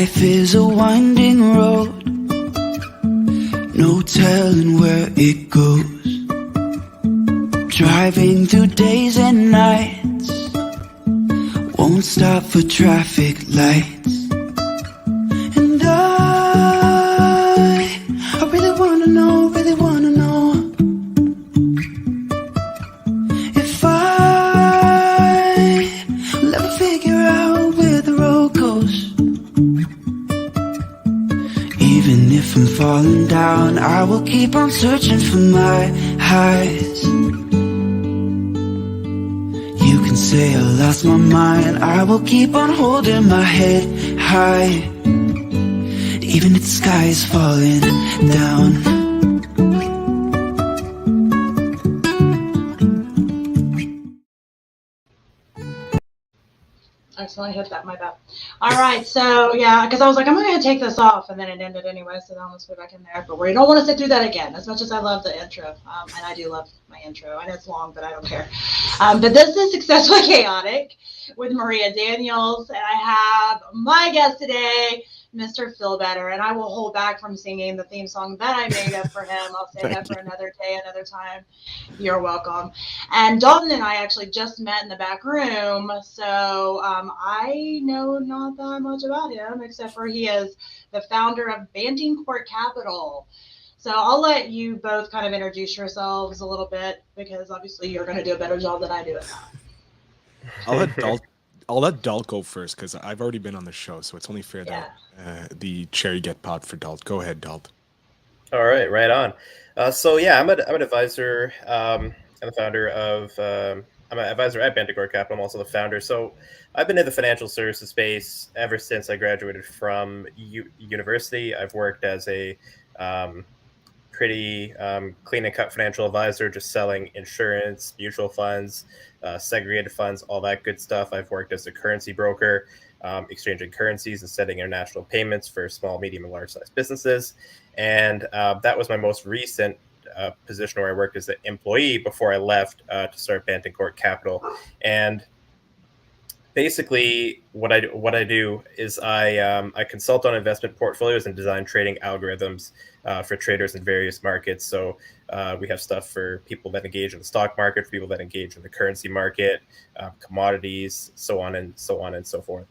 Life is a winding road, no telling where it goes. Driving through days and nights, won't stop for traffic lights. And I really wanna know if I'll ever figure out where the road goes. Even if I'm falling down, I will keep on searching for my highs. You can say I lost my mind, I will keep on holding my head high, even if the sky is falling down. Accidentally hit that, my bad. All right, so yeah, because I was like, I'm going to take this off, and then it ended anyway, so then let's put it back in there. But we don't want to sit through that again, as much as I love the intro, and I do love my intro. I know it's long, but I don't care. But this is Successfully Chaotic with Maria Daniels, and I have my guest today, Mr. Phil Better, and I will hold back from singing the theme song that I made up for him. I'll say that for another day, another time. You're welcome. And Dalton and I actually just met in the back room, so I know not that much about him, except for he is the founder of Banting Capital. So I'll let you both kind of introduce yourselves a little bit, because obviously you're going to do a better job than I do at that. I'll let Dalt go first, because I've already been on the show, so it's only fair that the cherry get popped for Dalt. Go ahead, Dalt. All right, right on. So yeah, I'm an advisor. I'm the founder of. I'm an advisor at Banting Capital. I'm also the founder. So I've been in the financial services space ever since I graduated from university. I've worked as a pretty clean and cut financial advisor, just selling insurance, mutual funds, segregated funds, all that good stuff. I've worked as a currency broker, exchanging currencies and setting international payments for small, medium, and large size businesses. And that was my most recent position, where I worked as an employee before I left to start Banting Capital. And basically, what I do is I consult on investment portfolios and design trading algorithms for traders in various markets. So we have stuff for people that engage in the stock market, for people that engage in the currency market, commodities, so on and so forth.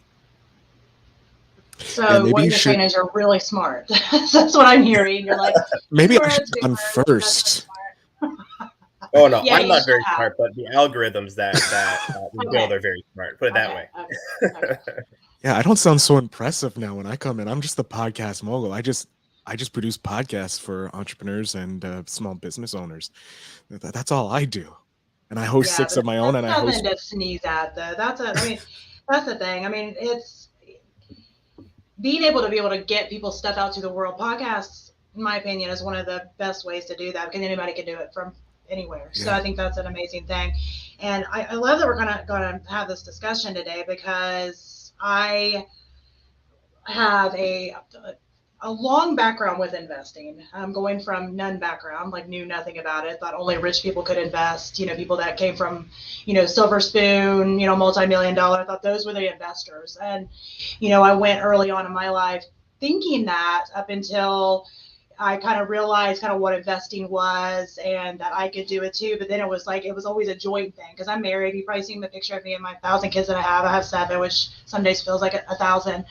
So what you're saying is you're really smart. That's what I'm hearing. You're like, maybe I should have done first. Oh no, yeah, I'm not very smart, but the algorithms that we build are very smart. Put it that way. Okay. Yeah, I don't sound so impressive now when I come in. I'm just the podcast mogul. I just produce podcasts for entrepreneurs and small business owners. That's all I do, and I host 6 of my own. And I host. Nothing to sneeze at, though. That's the thing. I mean, it's being able to get people's stuff out to the world. Podcasts, in my opinion, is one of the best ways to do that, because anybody can do it from anywhere. Yeah. So I think that's an amazing thing. And I love that we're gonna have this discussion today, because I have a long background with investing. I'm going from none background, like knew nothing about it, thought only rich people could invest, people that came from, silver spoon, multi-million-dollar, thought those were the investors. And, I went early on in my life thinking that, up until I kind of realized kind of what investing was, and that I could do it too. But then it was always a joint thing, because I'm married. You've probably seen the picture of me and my 1,000 kids that I have. I have 7, which some days feels like 1,000.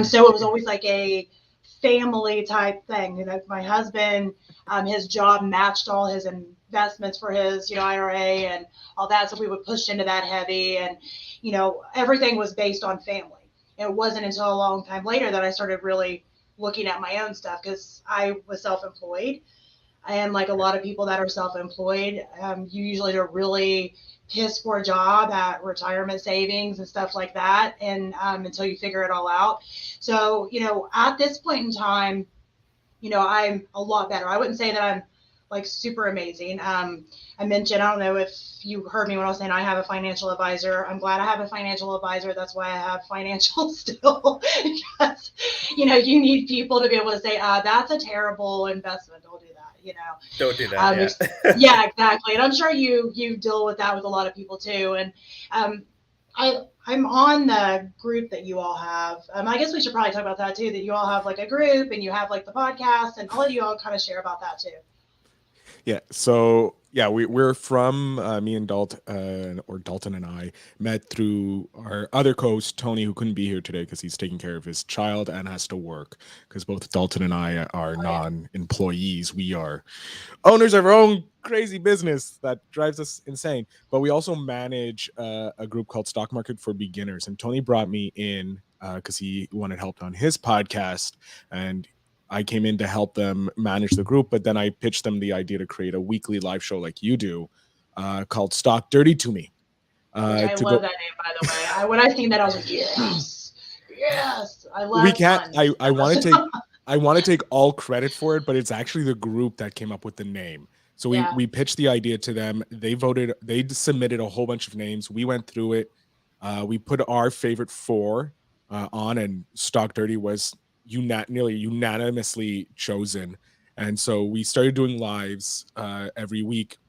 So it was always like a family type thing. My husband, his job matched all his investments for his, IRA and all that. So we would push into that heavy, and, everything was based on family. It wasn't until a long time later that I started really looking at my own stuff, because I was self-employed. And like a lot of people that are self-employed, you usually are really pissed for a job at retirement savings and stuff like that, and until you figure it all out. So, at this point in time, I'm a lot better. I wouldn't say that I'm like super amazing. I mentioned, I don't know if you heard me when I was saying I have a financial advisor. I'm glad I have a financial advisor. That's why I have financial still, because, you need people to be able to say, that's a terrible investment. Don't do that, Don't do that. Yeah, exactly. And I'm sure you deal with that with a lot of people too. And I'm on the group that you all have. I guess we should probably talk about that too, that you all have like a group and you have like the podcast, and all of you all kind of share about that too. Yeah. So yeah, we're from me and Dalton, or Dalton and I met through our other co-host Tony, who couldn't be here today because he's taking care of his child and has to work. Because both Dalton and I are non-employees. We are owners of our own crazy business that drives us insane. But we also manage a group called Stock Market for Beginners. And Tony brought me in because he wanted help on his podcast, and I came in to help them manage the group. But then I pitched them the idea to create a weekly live show like you do, called Stock Dirty to Me. Which I love that name, by the way. When I seen that, I was like, yes, I love. We can't. I want to take. I want to take all credit for it, but it's actually the group that came up with the name. So we pitched the idea to them. They voted. They submitted a whole bunch of names. We went through it. We put our favorite 4 on, and Stock Dirty was nearly unanimously chosen. And so we started doing lives every week.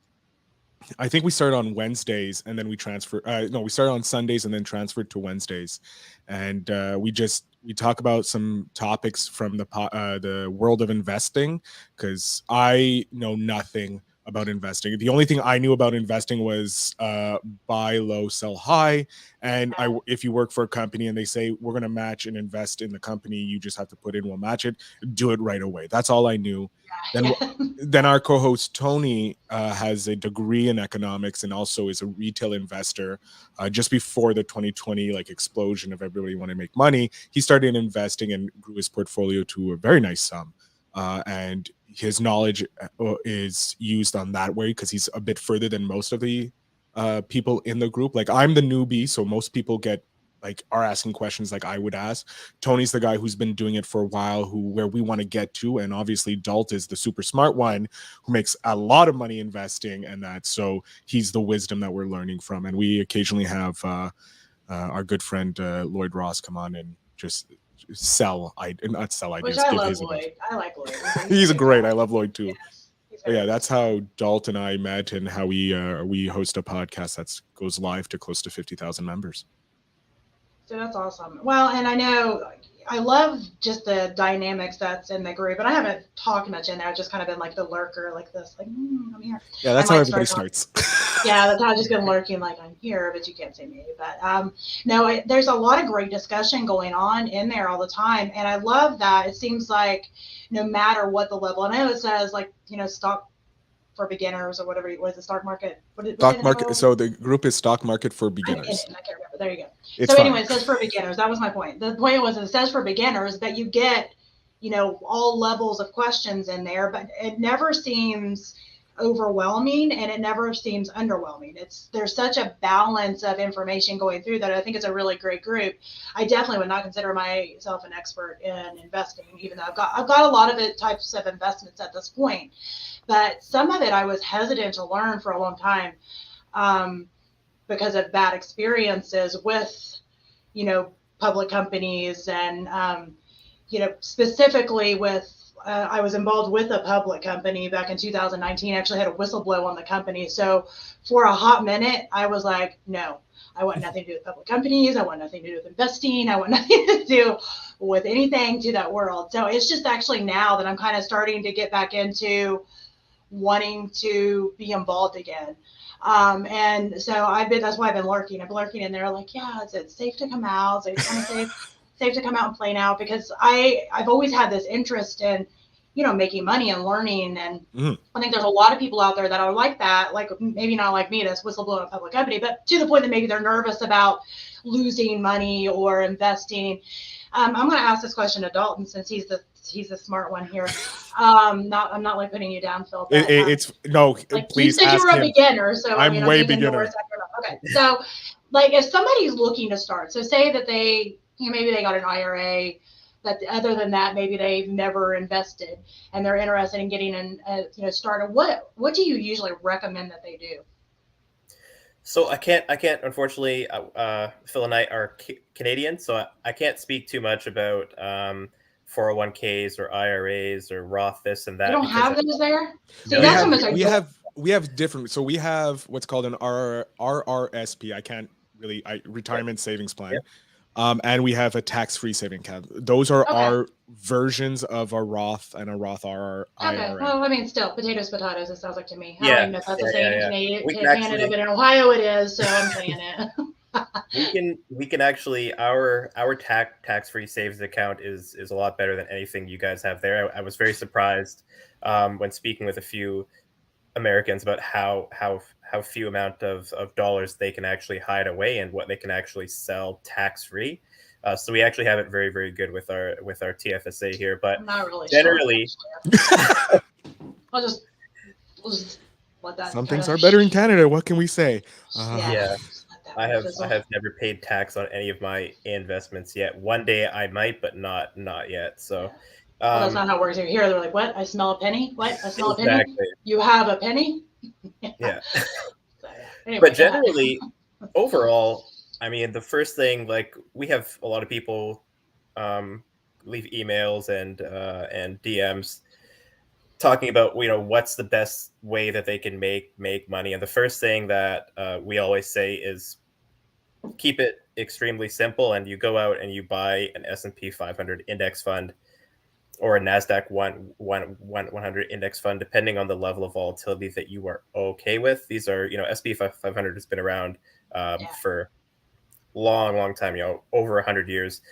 I think we started on Wednesdays and then we transferred. We started on Sundays and then transferred to Wednesdays. And we talk about some topics from the world of investing, because I know nothing about investing. The only thing I knew about investing was buy low, sell high. And if you work for a company and they say we're going to match and invest in the company, you just have to put in, we'll match it, do it right away. That's all I knew. Then our co-host Tony has a degree in economics and also is a retail investor. Just before the 2020 explosion of everybody wanting to make money, he started investing and grew his portfolio to a very nice sum. And his knowledge is used on that way because he's a bit further than most of the people in the group. Like, I'm the newbie, so most people are asking questions like I would ask. Tony's the guy who's been doing it for a while, where we want to get to, and obviously Dalton is the super smart one who makes a lot of money investing, and that, so he's the wisdom that we're learning from. And we occasionally have our good friend Lloyd Ross come on and just not sell ideas. Which I love Lloyd. I like Lloyd. He's great. I love Lloyd too. Yes. Yeah, that's how Dalton and I met, and how we host a podcast that goes live to close to 50,000 members. So that's awesome. Well, and I know I love just the dynamics that's in the group, and I haven't talked much in there. I've just kind of been like the lurker, like this, I'm here. Yeah, that's how everybody starts. Yeah, that's how I've just been lurking, like I'm here, but you can't see me. But no, there's a lot of great discussion going on in there all the time, and I love that. It seems like no matter what the level, I know it says stock for beginners or whatever. What is the stock market? Stock market. So the group is Stock Market for Beginners. I can't remember. There you go. It's so fine. anyway, it says for beginners. That was my point. The point was it says for beginners, but you get, all levels of questions in there, but it never seems overwhelming and it never seems underwhelming. There's such a balance of information going through that I think it's a really great group. I definitely would not consider myself an expert in investing, even though I've got a lot of types of investments at this point. But some of it I was hesitant to learn for a long time because of bad experiences with, public companies and, specifically with, I was involved with a public company back in 2019, actually had a whistleblow on the company. So for a hot minute, I was like, no, I want nothing to do with public companies. I want nothing to do with investing. I want nothing to do with anything to that world. So it's just actually now that I'm kind of starting to get back into wanting to be involved again. And so that's why I've been lurking. I've been lurking in there like, is it safe to come out? Is it kind of safe to come out and play now? Because I've always had this interest in, making money and learning. And I think there's a lot of people out there that are like that, like maybe not like me, that's whistleblowing a public company, but to the point that maybe they're nervous about losing money or investing. I'm going to ask this question to Dalton since he's the smart one here. I'm not like putting you down, Phil. But, it's no, please you said ask you were him. a beginner, so I'm way beginner. Okay, so if somebody's looking to start, so say that they, maybe they got an IRA, but other than that, maybe they've never invested and they're interested in getting started. What do you usually recommend that they do? So I can't, unfortunately, Phil and I are Canadian, so I can't speak too much about 401ks or IRAs or Roth, this and that. You don't have those there? See, No, that's we have different. So we have what's called an RRSP. I can't retirement savings plan. Yep. And we have a tax-free saving account. Those are Okay. our versions of a Roth and a Roth IRA. Okay. Well, I mean, still, potatoes, it sounds like to me. I Yeah. don't even know if that's the same in Canada, We can Canada, but in Ohio it is, so I'm saying it. we can actually our tax-free savings account is a lot better than anything you guys have there. I was very surprised when speaking with a few Americans about how few amount of dollars they can actually hide away and what they can actually sell tax-free. So we actually have it very, very good with our TFSA here. But I'm not really generally, sure. We'll just let that. Some things are better in Canada. What can we say? Yeah. I have never paid tax on any of my investments yet. One day I might, but not yet. So. Yeah. Well, that's not how it works over here. They're like, "What? I smell a penny. What? I smell a penny. Exactly. You have a penny." Yeah. So, anyway, But generally, overall, I mean, the first thing, like, we have a lot of people leave emails and DMs talking about, you know, what's the best way that they can make money. And the first thing that we always say is keep it extremely simple, and you go out and you buy an S&P 500 index fund or a NASDAQ 100 index fund, depending on the level of volatility that you are okay with. These are, you know, S&P 500 has been around for long time, you know, over 100 years.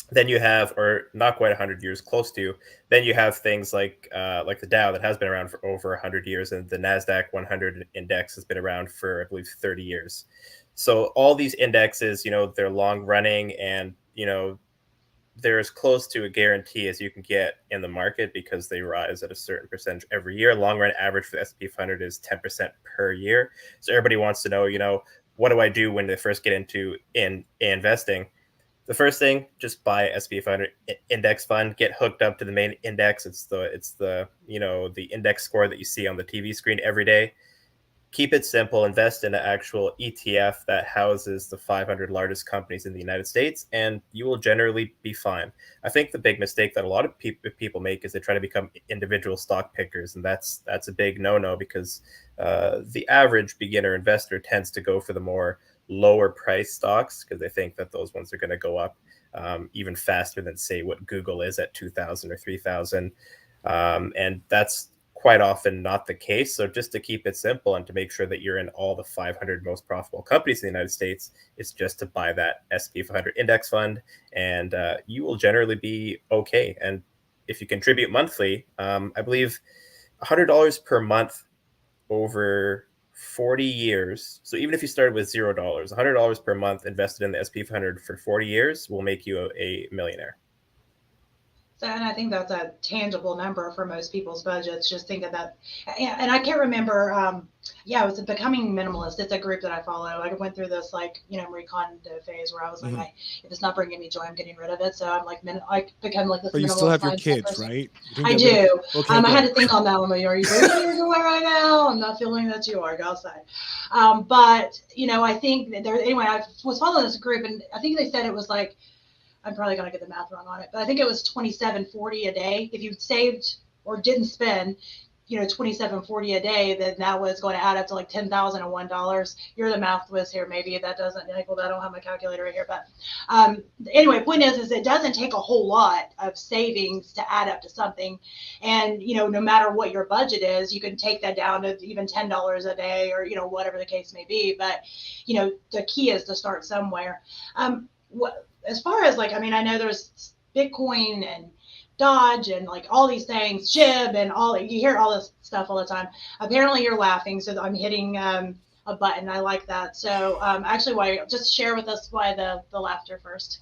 Then you have, or not quite 100 years, close to. Then you have things like the Dow that has been around for over 100 years, and the NASDAQ 100 index has been around for, I believe, 30 years. So all these indexes, you know, they're long running, and, you know, they're as close to a guarantee as you can get in the market because they rise at a certain percentage every year. Long run average for the S&P 500 is 10% per year. So everybody wants to know, you know, what do I do when they first get into investing? The first thing, just buy S&P 500 index fund, get hooked up to the main index. It's the you know, the index score that you see on the TV screen every day. Keep it simple, invest in an actual ETF that houses the 500 largest companies in the United States, and you will generally be fine. I think the big mistake that a lot of people make is they try to become individual stock pickers, and that's a big no-no, because the average beginner investor tends to go for the more lower price stocks because they think that those ones are going to go up even faster than, say, what Google is at 2,000 or 3,000. And that's quite often not the case. So just to keep it simple and to make sure that you're in all the 500 most profitable companies in the United States, is just to buy that S&P 500 index fund, and you will generally be okay. And if you contribute monthly, I believe $100 per month over 40 years. So even if you started with $0, $100 per month invested in the S&P 500 for 40 years will make you a millionaire. So, and I think that's a tangible number for most people's budgets. Just think of that. And I can't remember. It was Becoming Minimalist. It's a group that I follow. I went through this, like, you know, recon phase where I was like, if it's not bringing me joy, I'm getting rid of it. So I'm like, I become like this. But you still have your kids, person. Right? I do. Okay, I had to think on that one. Are you bringing your joy right now? I'm not feeling that you are. Go outside. But, you know, I think that anyway, I was following this group, and I think they said it was like, I'm probably going to get the math wrong on it, but I think it was $27.40 a day. If you saved or didn't spend, you know, $27.40 a day, then that was going to add up to like $10,001. You're the math whiz here. Maybe that doesn't equal that. I don't have my calculator right here, but anyway, point is it doesn't take a whole lot of savings to add up to something. And, you know, no matter what your budget is, you can take that down to even $10 a day, or, you know, whatever the case may be. But, you know, the key is to start somewhere. As far as, like, I mean, I know there's Bitcoin and Dodge and like all these things, Jib and all, you hear all this stuff all the time. Apparently you're laughing, so I'm hitting a button. I like that. So actually, just share with us why the laughter first.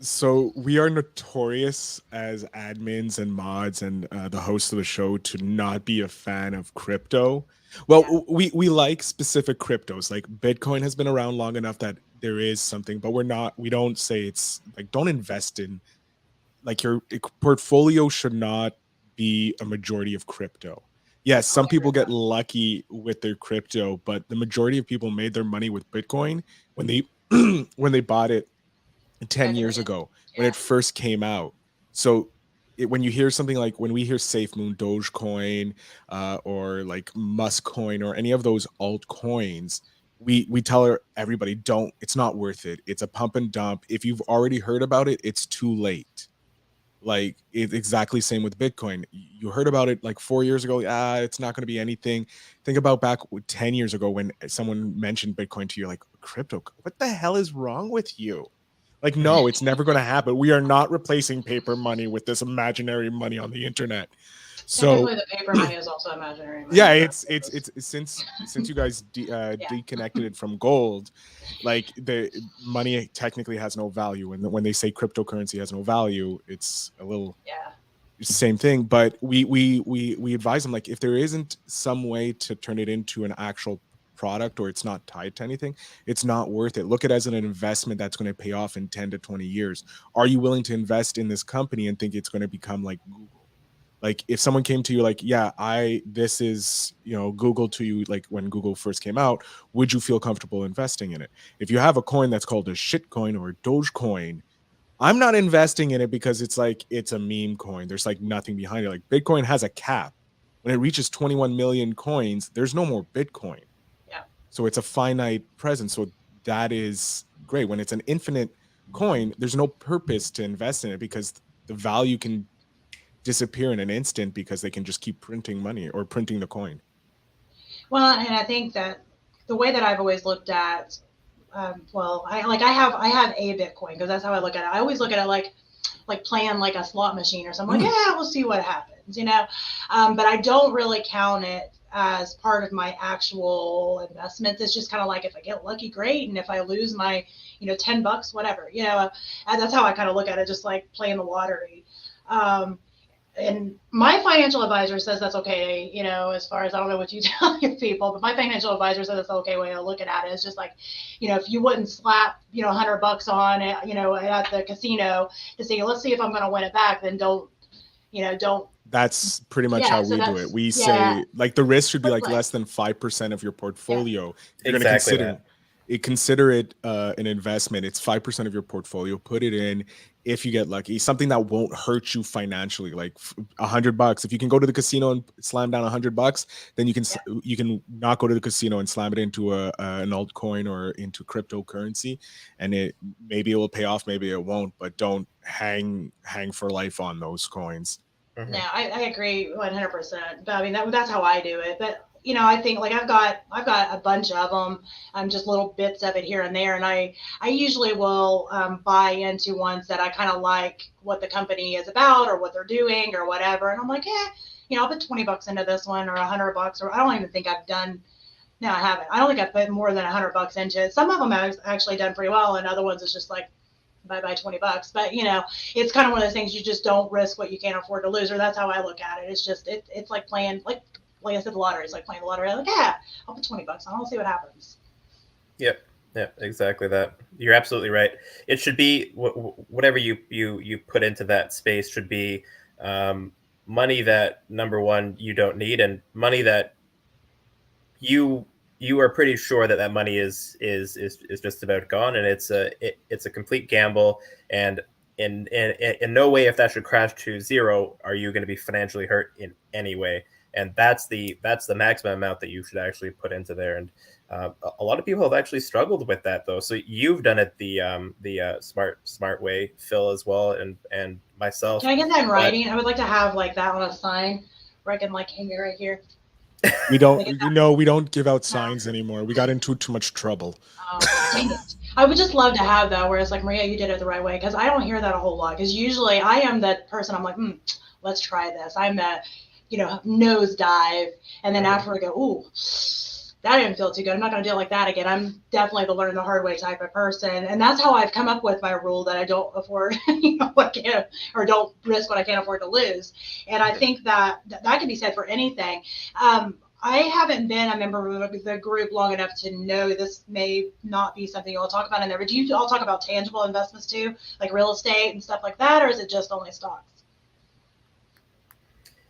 So we are notorious as admins and mods and the host of the show to not be a fan of crypto. Well, we like specific cryptos. Like Bitcoin has been around long enough that there is something, but we don't say it's like, don't invest in, like, your portfolio should not be a majority of crypto. Yes, some people get lucky with their crypto, but the majority of people made their money with Bitcoin when they when they bought it 10 years ago, when it first came out. So when you hear something like, when we hear SafeMoon, Dogecoin, or like Musk coin, or any of those altcoins, we tell everybody, don't, it's not worth it. It's a pump and dump. If you've already heard about it, it's too late. Like it's exactly same with Bitcoin. You heard about it like 4 years ago. It's not going to be anything. Think about back 10 years ago when someone mentioned Bitcoin to you, like, crypto. What the hell is wrong with you? Like, no, it's never going to happen. We are not replacing paper money with this imaginary money on the internet. So Technically, the paper money is also imaginary money. yeah, it's since you guys deconnected it from gold, like the money technically has no value, and when they say cryptocurrency has no value, it's a little same thing. But we advise them, like, if there isn't some way to turn it into an actual product, or it's not tied to anything, it's not worth it. Look at it as an investment that's going to pay off in 10 to 20 years. Are you willing to invest in this company and think it's going to become like Google? Like if someone came to you like, yeah, this is, Google to you, like when Google first came out, would you feel comfortable investing in it? If you have a coin that's called a shit coin or a Dogecoin, I'm not investing in it because it's like, it's a meme coin. There's like nothing behind it. Like Bitcoin has a cap. When it reaches 21 million coins, there's no more Bitcoin. Yeah. So it's a finite presence. So that is great. When it's an infinite coin, there's no purpose to invest in it because the value can disappear in an instant because they can just keep printing money or printing the coin. Well, and I think that the way that I've always looked at, I have a Bitcoin because that's how I look at it. I always look at it like playing like a slot machine or something. Like, we'll see what happens, but I don't really count it as part of my actual investments. It's just kind of like, if I get lucky, great. And if I lose my, $10, whatever, and that's how I kind of look at it, just like playing the lottery. And my financial advisor says that's okay, as far as, I don't know what you tell your people, but my financial advisor says that's the okay way of looking at it. It's just like, if you wouldn't slap, $100 on it, at the casino to say, let's see if I'm going to win it back, then don't. That's pretty much how we do it. We say like the risk should be like less than 5% of your portfolio. You're going to consider it an investment. It's 5% of your portfolio. Put it in. If you get lucky, something that won't hurt you financially, like $100. If you can go to the casino and slam down $100, then you can not go to the casino and slam it into an altcoin or into cryptocurrency, and maybe it will pay off, maybe it won't. But don't hang for life on those coins. Mm-hmm. No, I agree 100%. But I mean that's how I do it. But I think like I've got a bunch of them, just little bits of it here and there. And I usually will buy into ones that I kind of like what the company is about or what they're doing or whatever. And I'm like, I'll put $20 into this one or $100, or I don't even think I've done. No, I haven't. I don't think I've put more than $100 into it. Some of them I've actually done pretty well, and other ones it's just like, bye $20. But it's kind of one of those things, you just don't risk what you can't afford to lose, or that's how I look at it. It's just it's like playing like I said, the lottery. It's like playing the lottery. Like, I'll put $20 on. I'll see what happens. Yep, exactly that. You're absolutely right. It should be whatever you put into that space should be money that, number one, you don't need, and money that you are pretty sure that money is just about gone, and it's a complete gamble. And in no way, if that should crash to zero, are you going to be financially hurt in any way. And that's the maximum amount that you should actually put into there. And a lot of people have actually struggled with that, though. So you've done it the smart way, Phil, as well, and myself. Can I get that in writing? I would like to have like that on a sign where I can like hang it right here. We don't give out signs anymore. We got into too much trouble. Oh, dang it. I would just love to have that where it's like, Maria, you did it the right way, because I don't hear that a whole lot. Because usually I am that person. I'm like, let's try this. I'm that nose dive, and then after I go, ooh, that didn't feel too good. I'm not going to do it like that again. I'm definitely the learn the hard way type of person, and that's how I've come up with my rule that I don't afford, or don't risk what I can't afford to lose. And I think that can be said for anything. I haven't been a member of the group long enough to know this may not be something you'll talk about in there. But do you all talk about tangible investments too, like real estate and stuff like that, or is it just only stocks?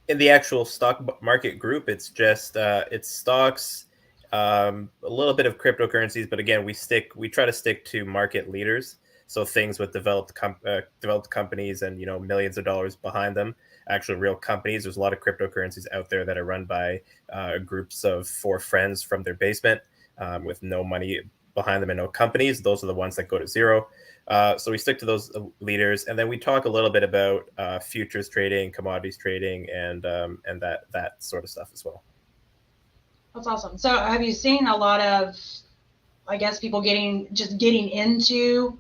In the actual stock market group, it's just it's stocks, a little bit of cryptocurrencies, but again, we try to stick to market leaders, so things with developed companies and millions of dollars behind them, actual real companies. There's a lot of cryptocurrencies out there that are run by groups of 4 friends from their basement. with no money behind them and no companies. Those are the ones that go to zero. So we stick to those leaders, and then we talk a little bit about futures trading, commodities trading, and that sort of stuff as well. That's awesome. So have you seen a lot of, I guess, people getting into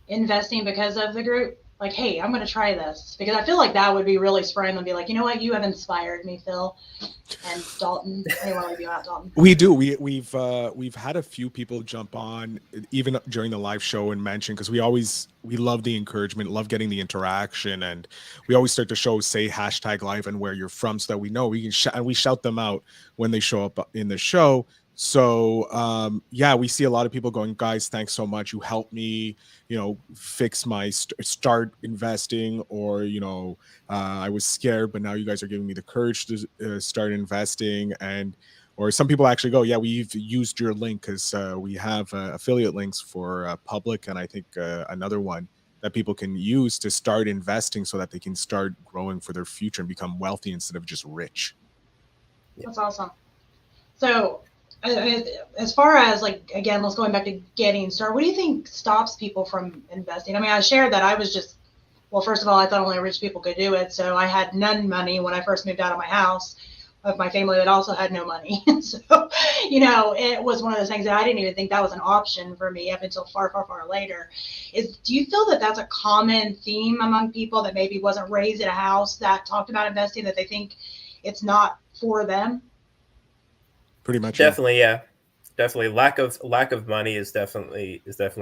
investing because of the group? Like, hey, I'm going to try this, because I feel like that would be really spring and be like, you know what, you have inspired me, Phil and Dalton. Anyone leave you out, Dalton? We do. We've had a few people jump on even during the live show and mention, because we love the encouragement, love getting the interaction, and we always start the show say #live and where you're from, so that we know we can and we shout them out when they show up in the show. So yeah, we see a lot of people going, guys, thanks so much. You helped me, fix my start investing, or, I was scared, but now you guys are giving me the courage to start investing. Or some people actually go, yeah, we've used your link, because we have affiliate links for Public, and I think another one that people can use to start investing so that they can start growing for their future and become wealthy instead of just rich. That's awesome. So as far as, like, again, let's going back to getting started, what do you think stops people from investing? I mean, I shared that I was just, well, first of all, I thought only rich people could do it. So I had none money when I first moved out of my house, of my family that also had no money. So, it was one of those things that I didn't even think that was an option for me up until far, far, far later. Do you feel that that's a common theme among people that maybe wasn't raised in a house that talked about investing, that they think it's not for them? Pretty much. Definitely, yeah. Definitely. Lack of money is definitely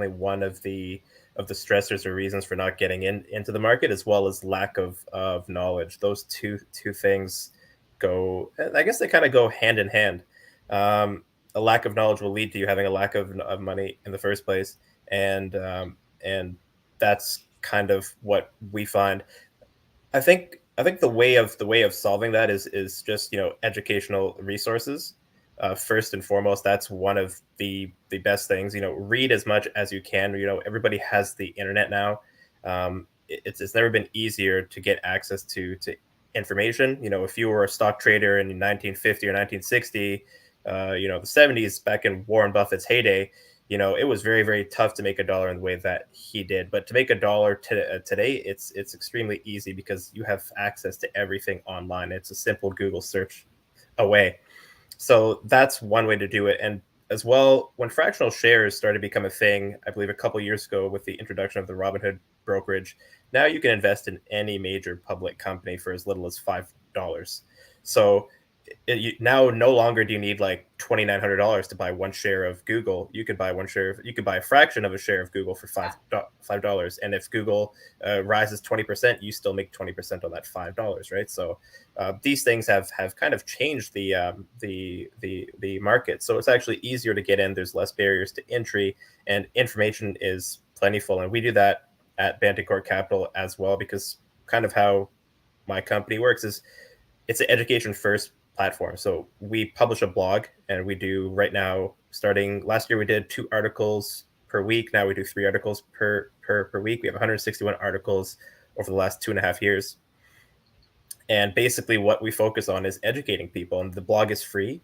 one of the stressors or reasons for not getting into the market, as well as lack of knowledge. Those two things go, I guess they kind of go hand in hand. A lack of knowledge will lead to you having a lack of money in the first place, and that's kind of what we find. I think the way of solving that is just educational resources. First and foremost, that's one of the best things. Read as much as you can. Everybody has the internet now. It's never been easier to get access to information. If you were a stock trader in 1950 or 1960, the 70s, back in Warren Buffett's heyday, it was very, very tough to make a dollar in the way that he did. But to make a dollar today, it's extremely easy, because you have access to everything online. It's a simple Google search away. So that's one way to do it. And as well, when fractional shares started to become a thing, I believe a couple of years ago with the introduction of the Robinhood brokerage, now you can invest in any major public company for as little as $5. So now no longer do you need like $2,900 to buy one share of Google. You could buy a fraction of a share of Google for $5. And if Google rises 20%, you still make 20% on that $5, right? So these things have kind of changed the market. So it's actually easier to get in. There's less barriers to entry, and information is plentiful. And we do that at Banting Capital as well, because kind of how my company works is it's an education first platform. So we publish a blog, and we do right now, starting last year, we did 2 articles per week. Now we do 3 articles per week. We have 161 articles over the last 2.5 years. And basically what we focus on is educating people, and the blog is free.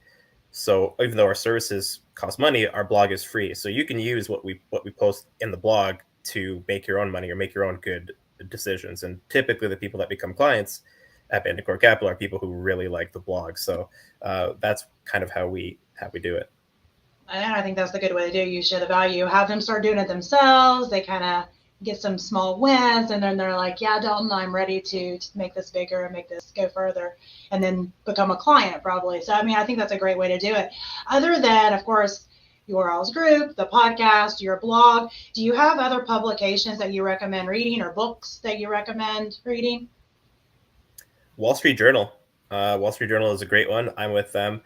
So even though our services cost money, our blog is free. So you can use what we post in the blog to make your own money or make your own good decisions. And typically the people that become clients at Banting Capital are people who really like the blog. So that's kind of how we do it. And I think that's the good way to do it. You share the value, have them start doing it themselves. They kind of get some small wins, and then they're like, yeah, Dalton, I'm ready to make this bigger and make this go further, and then become a client probably. So, I mean, I think that's a great way to do it. Other than, of course, your all's group, the podcast, your blog, do you have other publications that you recommend reading, or books that you recommend reading? Wall Street Journal. Wall Street Journal is a great one. I'm with them.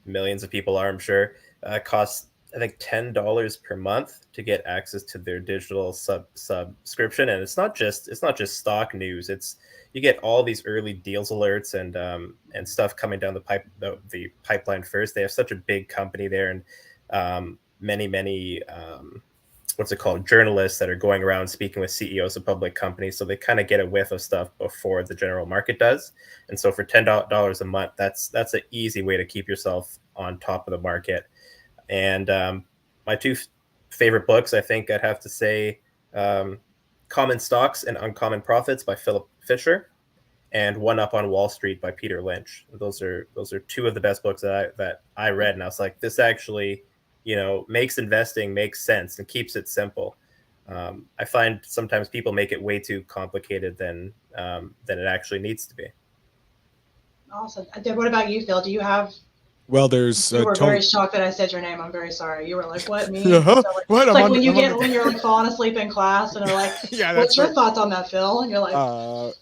Millions of people are, I'm sure. Costs, I think, $10 per month to get access to their digital subscription. And it's not just stock news. You get all these early deals alerts and stuff coming down the pipeline first. They have such a big company there, and many journalists that are going around speaking with CEOs of public companies. So they kind of get a whiff of stuff before the general market does. And so for $10 a month, that's an easy way to keep yourself on top of the market. And my two favorite books, I think I'd have to say Common Stocks and Uncommon Profits by Philip Fisher, and One Up on Wall Street by Peter Lynch. Those are two of the best books that I read, and I was like, this actually, makes investing make sense and keeps it simple. I find sometimes people make it way too complicated than it actually needs to be. Awesome. What about you, Phil? Do you have? Well, there's You were very shocked that I said your name. I'm very sorry. You were like, "What, me?" Uh-huh. So, What? it's like when you're like falling asleep in class, and they're like, Yeah, "What's your right. thoughts on that, Phil?" And you're like,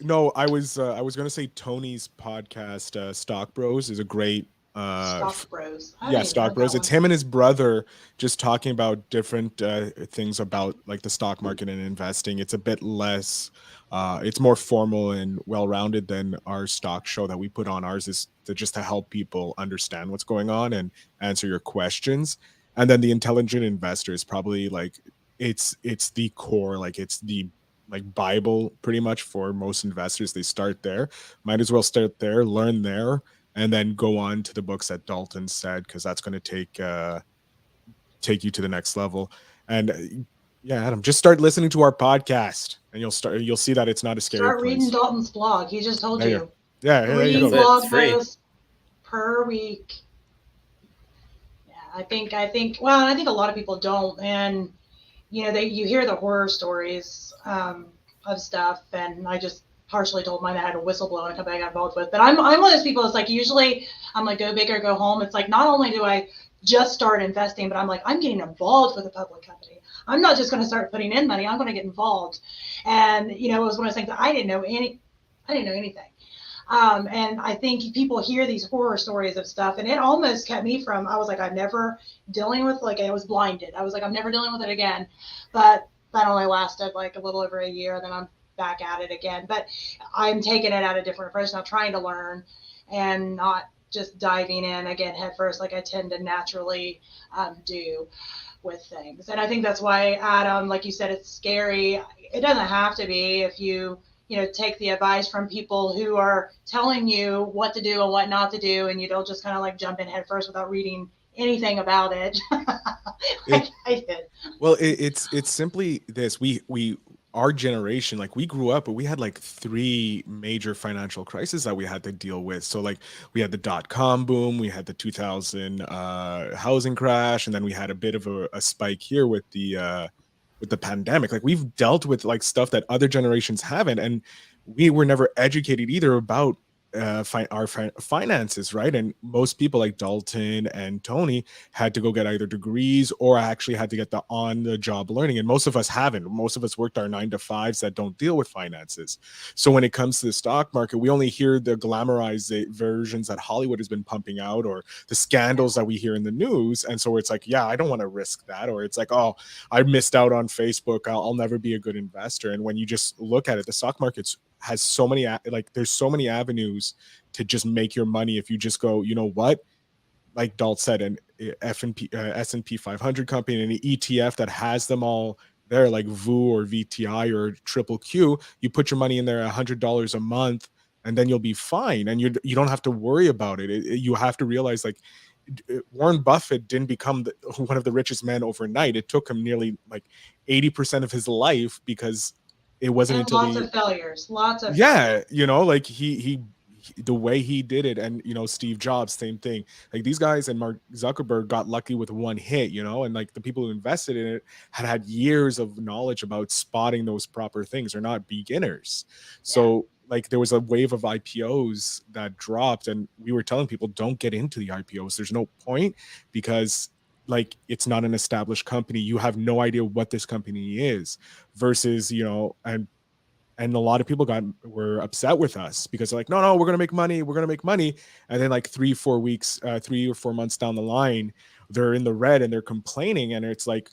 No, I was gonna say Tony's podcast, Stock Bros, is a great "Stock Bros." I yeah, haven't even Stock heard Bros. that It's one. him and his brother just talking about different things about like the stock market and investing. It's a bit less, it's more formal and well-rounded than our stock show that we put on. Ours is just to help people understand what's going on and answer your questions. And then the Intelligent Investor is probably like it's the core, like it's the like Bible pretty much for most investors. They start there. Might as well start there, learn there, and then go on to the books that Dalton said, because that's going to take you to the next level. And yeah, Adam, just start listening to our podcast, and you'll see that it's not a scary Start reading place. Dalton's blog. He just told There you you go. Yeah, there you 3 go. blog It's free. posts per week. Yeah, I think. Well, I think a lot of people don't, and you hear the horror stories of stuff, and I just partially told mine I had a whistleblower and a company I got involved with. But I'm one of those people that's like, usually I'm like, go big or go home. It's like, not only do I just start investing, but I'm like, I'm getting involved with a public company. I'm not just going to start putting in money. I'm going to get involved. And it was one of those things that I didn't know anything. And I think people hear these horror stories of stuff, and it almost kept me from, I was like, I'm never dealing with, like, I was blinded. I was like, I'm never dealing with it again. But that only lasted like a little over a year. Then I'm back at it again. But I'm taking it at a different approach now, trying to learn and not just diving in again head first like I tend to naturally do with things. And I think that's why, Adam, like you said, it's scary. It doesn't have to be if you take the advice from people who are telling you what to do and what not to do, and you don't just kind of like jump in head first without reading anything about it. Like I did. Well, it's simply this. We our generation, like we grew up, but we had like 3 major financial crises that we had to deal with. So like we had the dot-com boom, we had the 2000 housing crash, and then we had a bit of a spike here with the pandemic. Like we've dealt with like stuff that other generations haven't, and we were never educated either about our finances, right? And most people like Dalton and Tony had to go get either degrees or actually had to get the on-the-job learning. And most of us haven't. Most of us worked our 9-to-5s that don't deal with finances. So when it comes to the stock market, we only hear the glamorized versions that Hollywood has been pumping out, or the scandals that we hear in the news. And so it's like, yeah, I don't want to risk that. Or it's like, oh, I missed out on Facebook. I'll never be a good investor. And when you just look at it, the stock market's has so many there's so many avenues to just make your money if you just go, you know what, like Dalt said, an S&P 500 company and an ETF that has them all there, like VU or VTI or Triple Q. You put your money in there $100 a month, and then you'll be fine, and you don't have to worry about it. You have to realize, like, Warren Buffett didn't become one of the richest men overnight. It took him nearly like 80% of his life, because it wasn't And until lots of failures. yeah, like he the way he did it. And Steve Jobs, same thing. Like these guys and Mark Zuckerberg got lucky with one hit, and like the people who invested in it had years of knowledge about spotting those proper things. They're not beginners. So like there was a wave of IPOs that dropped, and we were telling people, don't get into the IPOs. There's no point, because like it's not an established company. You have no idea what this company is, versus and a lot of people were upset with us because they're like, no, we're gonna make money, and then like 3 or 4 months down the line, they're in the red and they're complaining. And it's like,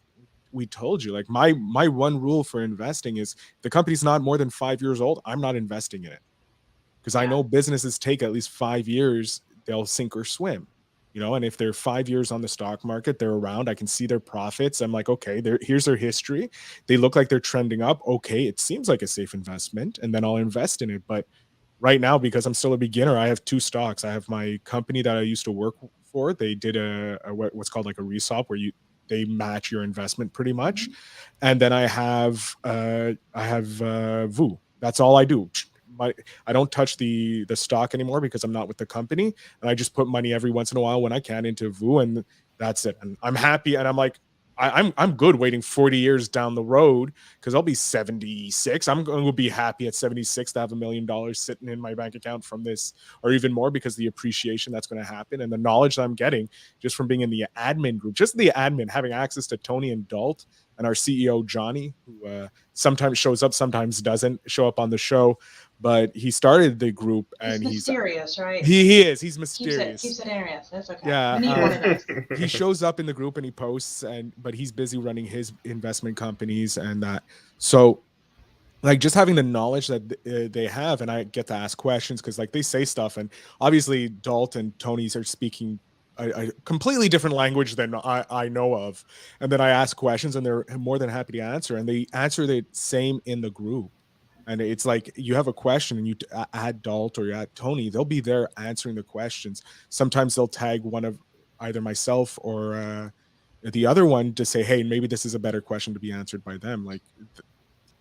we told you. Like my one rule for investing is, the company's not more than 5 years old, I'm not investing in it, because I know businesses take at least 5 years, they'll sink or swim. And if they're 5 years on the stock market, they're around, I can see their profits. I'm like, okay, here's their history. They look like they're trending up. Okay, it seems like a safe investment, and then I'll invest in it. But right now, because I'm still a beginner, I have 2 stocks. I have my company that I used to work for. They did what's called like a resop where they match your investment pretty much. And then I have VU. That's all I do. I don't touch the stock anymore because I'm not with the company, and I just put money every once in a while when I can into VU, and that's it. And I'm happy, and I'm like, I'm good waiting 40 years down the road because I'll be 76. I'm going to be happy at 76 to have $1 million sitting in my bank account from this, or even more, because the appreciation that's going to happen and the knowledge that I'm getting just from being in the admin group, just the admin, having access to Tony and Dalton and our CEO Johnny, who sometimes shows up, sometimes doesn't show up on the show, but he started the group, and he's mysterious, right? He is. He's mysterious. Keeps it interesting. That's okay. Yeah, We need one of those. he shows up in the group and he posts, but he's busy running his investment companies and that. So, like, just having the knowledge that they have, and I get to ask questions because, like, they say stuff, and obviously Dalton and Tony's are speaking a completely different language than I know of, and then I ask questions, and they're more than happy to answer, and they answer the same in the group. And it's like you have a question and you add Dalton or you add Tony, they'll be there answering the questions. Sometimes they'll tag one of either myself or the other one to say, hey, maybe this is a better question to be answered by them. Like,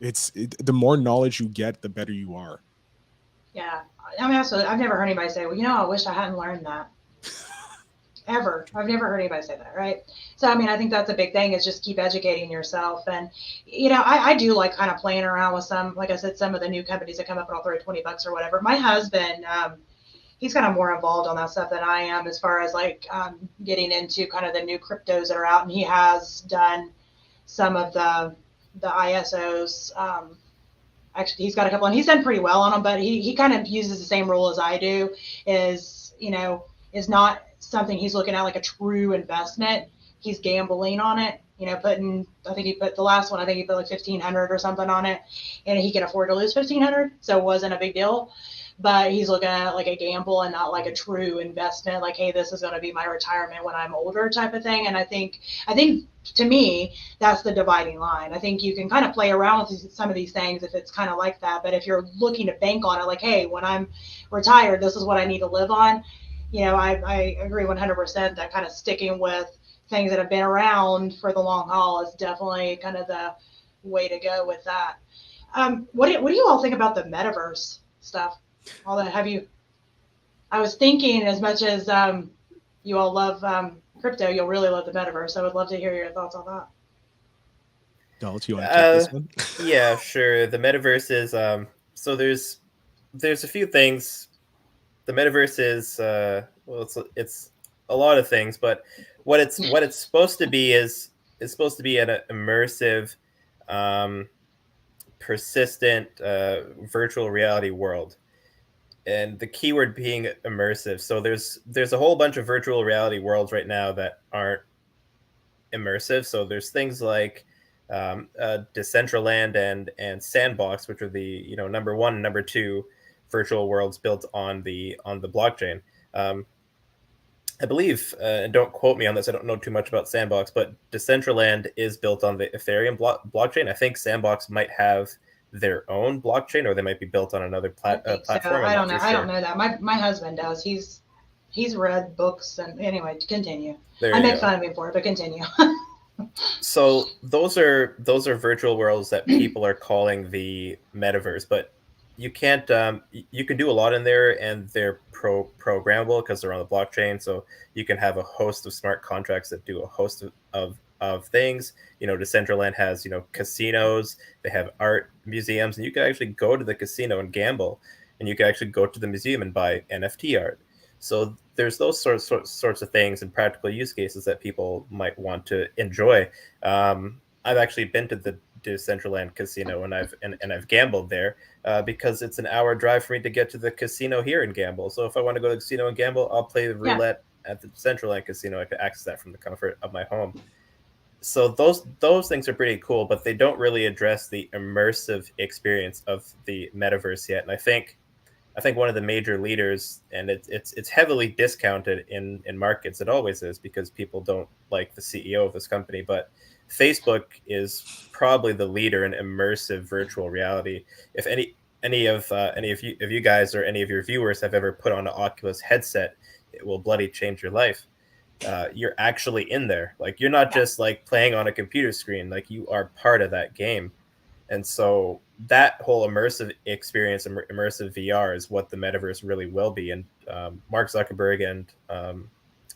the more knowledge you get, the better you are. Yeah. I mean, absolutely. I've never heard anybody say, well, I wish I hadn't learned that. Ever. I've never heard anybody say that, right? So, I mean, I think that's a big thing, is just keep educating yourself. And, I do like kind of playing around with some, like I said, some of the new companies that come up and I'll throw $20 or whatever. My husband, he's kind of more involved on that stuff than I am, as far as like getting into kind of the new cryptos that are out. And he has done some of the ISOs. Actually, he's got a couple, and he's done pretty well on them, but he kind of uses the same rule as I do, is not something he's looking at like a true investment. He's gambling on it, I think he put the last one, I think he put like 1,500 or something on it, and he can afford to lose 1,500. So it wasn't a big deal, but he's looking at it like a gamble and not like a true investment. Like, hey, this is going to be my retirement when I'm older type of thing. And I think to me, that's the dividing line. I think you can kind of play around with some of these things if it's kind of like that. But if you're looking to bank on it, like, hey, when I'm retired, this is what I need to live on. I agree 100% that kind of sticking with things that have been around for the long haul is definitely kind of the way to go with that. What do you all think about the metaverse stuff? All that, I was thinking, as much as you all love crypto, you'll really love the metaverse. I would love to hear your thoughts on that. Dalton, you want to take this one? Yeah, sure. The metaverse is so there's a few things. The metaverse is it's a lot of things, but what it's supposed to be is it's supposed to be an immersive, persistent virtual reality world, and the keyword being immersive. So there's a whole bunch of virtual reality worlds right now that aren't immersive. So there's things like Decentraland and Sandbox, which are the number one and number two virtual worlds built on the blockchain. I believe, and don't quote me on this, I don't know too much about Sandbox, but Decentraland is built on the Ethereum blockchain. I think Sandbox might have their own blockchain, or they might be built on another platform. So. I don't know. Sure. I don't know that. My husband does. He's read books, and anyway, continue. I make fun of him for it, but continue. So those are virtual worlds that people are calling the metaverse, but you can't you can do a lot in there, and they're programmable because they're on the blockchain. So you can have a host of smart contracts that do a host of things. Decentraland has casinos, they have art museums, and you can actually go to the casino and gamble, and you can actually go to the museum and buy NFT art. So there's those sorts of things and practical use cases that people might want to enjoy. I've actually been to the Decentraland casino, and I've gambled there because it's an hour drive for me to get to the casino here and gamble. So if I want to go to the casino and gamble, I'll play the roulette at the Decentraland casino. I can access that from the comfort of my home. So those things are pretty cool, but they don't really address the immersive experience of the metaverse yet. And I think one of the major leaders, and it's heavily discounted in markets. It always is, because people don't like the CEO of this company, but Facebook is probably the leader in immersive virtual reality. If any of you guys or any of your viewers have ever put on an Oculus headset, it will bloody change your life. you're actually in there. Like you're not just like playing on a computer screen, like you are part of that game. And so that whole immersive experience, immersive VR, is what the metaverse really will be. And Mark Zuckerberg and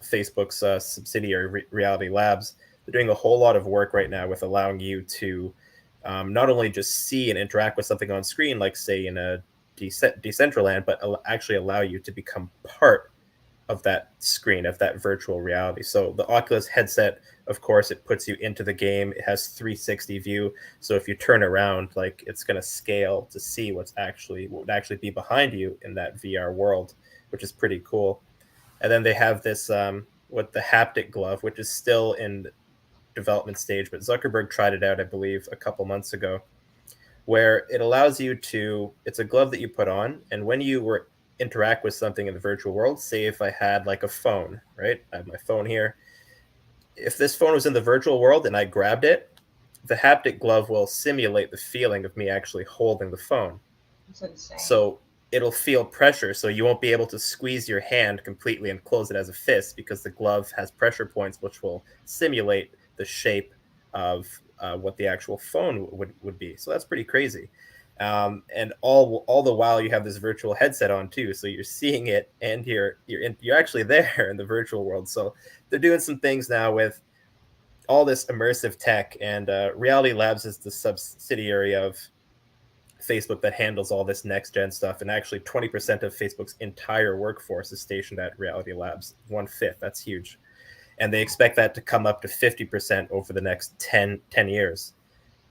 Facebook's subsidiary Reality Labs, they're doing a whole lot of work right now with allowing you to not only just see and interact with something on screen, like say in a Decentraland, but actually allow you to become part of that screen, of that virtual reality. So the Oculus headset, of course, it puts you into the game. It has 360 view. So if you turn around, like it's going to scale to see what would actually be behind you in that VR world, which is pretty cool. And then they have this, what the Haptic Glove, which is still in development stage, but Zuckerberg tried it out, I believe, a couple months ago, where it allows you to, it's a glove that you put on, and when you interact with something in the virtual world, say if I had like a phone, right? I have my phone here. If this phone was in the virtual world and I grabbed it, the haptic glove will simulate the feeling of me actually holding the phone. That's insane. So it'll feel pressure. So you won't be able to squeeze your hand completely and close it as a fist, because the glove has pressure points which will simulate the shape of what the actual phone would be. So that's pretty crazy. And all the while you have this virtual headset on too, so you're seeing it and you're actually there in the virtual world. So they're doing some things now with all this immersive tech, and Reality Labs is the subsidiary of Facebook that handles all this next gen stuff. And actually 20% of Facebook's entire workforce is stationed at Reality Labs, 1/5. That's huge. And they expect that to come up to 50% over the next 10 years.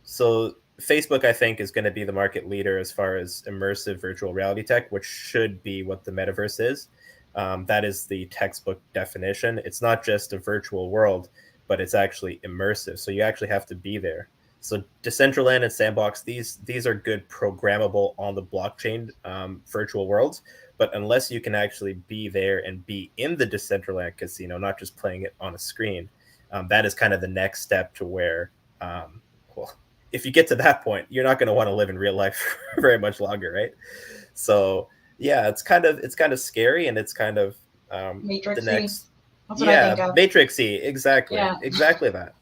So Facebook, I think, is going to be the market leader as far as immersive virtual reality tech, which should be what the metaverse is. That is the textbook definition. It's not just a virtual world, but it's actually immersive. So you actually have to be there. So Decentraland and Sandbox, these are good programmable on the blockchain virtual worlds. But unless you can actually be there and be in the Decentraland casino, not just playing it on a screen, that is kind of the next step to where, if you get to that point, you're not going to want to live in real life very much longer, right? So yeah, it's kind of scary, and it's kind of Matrix-y. the next. That's what I think of. Matrix-y, exactly, Yeah. exactly that.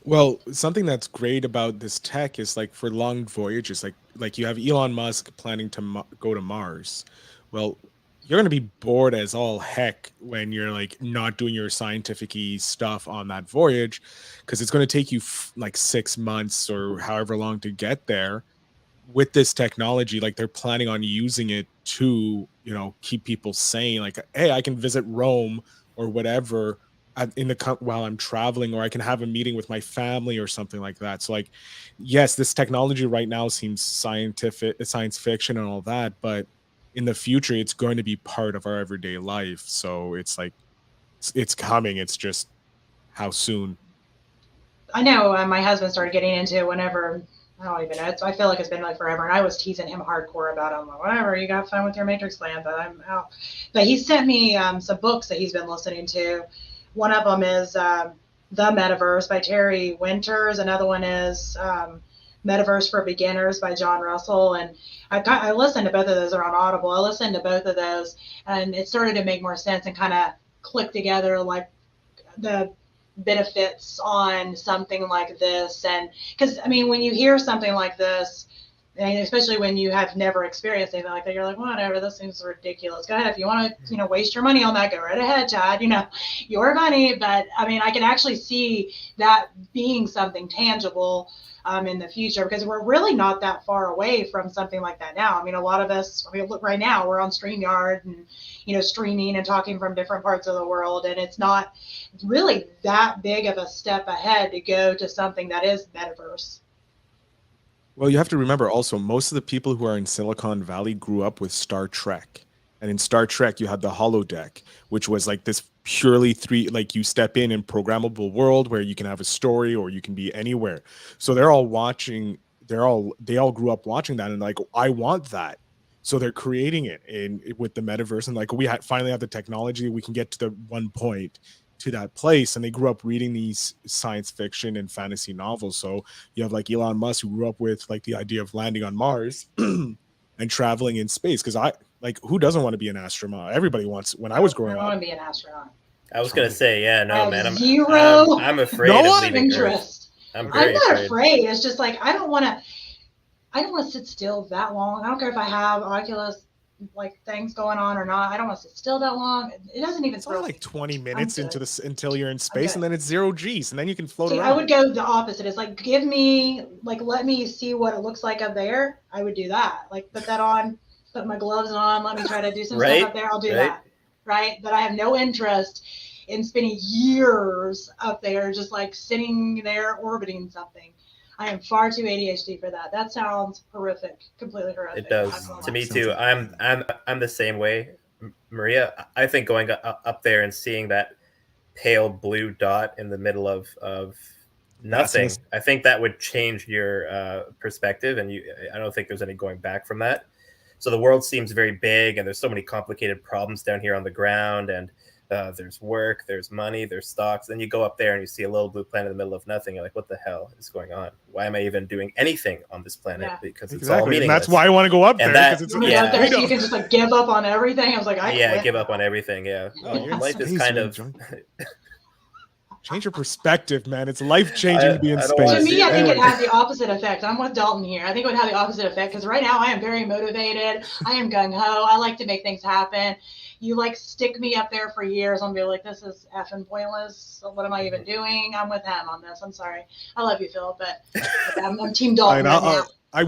Well, something that's great about this tech is like for long voyages, like you have Elon Musk planning to go to Mars. Well, you're going to be bored as all heck when you're like not doing your scientific-y stuff on that voyage, because it's going to take you like 6 months or however long to get there. With this technology, like they're planning on using it to, keep people sane. Like, hey, I can visit Rome or whatever while I'm traveling, or I can have a meeting with my family or something like that. So like, yes, this technology right now seems science fiction and all that, but in the future, it's going to be part of our everyday life. So it's like, it's coming. It's just how soon. I know my husband started getting into it whenever, I don't even know. I feel like it's been like forever. And I was teasing him hardcore about it. I'm like, whatever, you got fun with your Matrix plan, but I'm out. But he sent me some books that he's been listening to. One of them is The Metaverse by Terry Winters. Another one is Metaverse for Beginners by John Russell. And I listened to both of those. Are on Audible. I listened to both of those, and it started to make more sense and kind of click together, like the benefits on something like this. And because I mean, when you hear something like this, and especially when you have never experienced anything like that, you're like, whatever, this seems ridiculous. Go ahead, if you want to waste your money on that, go right ahead, Chad, your money. But I mean, I can actually see that being something tangible in the future, because we're really not that far away from something like that now. I mean, a lot of us, look, right now we're on StreamYard and streaming and talking from different parts of the world, and it's not really that big of a step ahead to go to something that is metaverse. Well, you have to remember also, most of the people who are in Silicon Valley grew up with Star Trek. And in Star Trek, you had the holodeck, which was like this purely like you step in programmable world where you can have a story or you can be anywhere. So they're all watching, they all grew up watching that and like, I want that. So they're creating it with the metaverse, and like finally have the technology, we can get to the one point to that place. And they grew up reading these science fiction and fantasy novels. So you have like Elon Musk, who grew up with like the idea of landing on Mars and traveling in space. Because who doesn't want to be an astronaut? Everybody wants. When I was growing up, I want to be an astronaut. I was gonna say, yeah, I no, have man, zero I'm afraid No of one? leaving Earth. interest. I'm I'm very not afraid. afraid. It's just like I don't want to sit still that long. I don't care if I have Oculus like things going on or not. I don't want to sit still that long. It doesn't even It's only throw like me. 20 I'm minutes into good. this until you're in I'm space, good. and then it's 0 G's, and then you can float See, around. I would go the opposite. It's like let me see what it looks like up there. I would do that. Like put that on, put my gloves on, let me try to do some stuff up there. I'll do that. Right? But I have no interest in spending years up there just like sitting there orbiting something. I am far too ADHD for that. That sounds horrific, completely horrific. It does to me too. I'm the same way, Maria. I think going up there and seeing that pale blue dot in the middle of nothing, I think that would change your perspective, and I don't think there's any going back from that. So the world seems very big, and there's so many complicated problems down here on the ground, and there's work, there's money, there's stocks. Then you go up there and you see a little blue planet in the middle of nothing. You're like, what the hell is going on? Why am I even doing anything on this planet? Yeah. Because it's all meaningless. And that's why I want to go up there. And It's up there so you can just like give up on everything. I was like, I quit give now. up on everything. Yeah. Oh, you're in Life is space, kind you're of. Change your perspective, man. It's life changing to be in I don't wanna space. To me, I think Anyway. it has the opposite effect. I'm with Dalton here. I think it would have the opposite effect because right now I am very motivated. I am gung ho. I like to make things happen. You like stick me up there for years. I'm be like, this is effing pointless. What am I even doing? I'm with him on this. I'm sorry. I love you, Phil, but I'm Team Dalton right now. I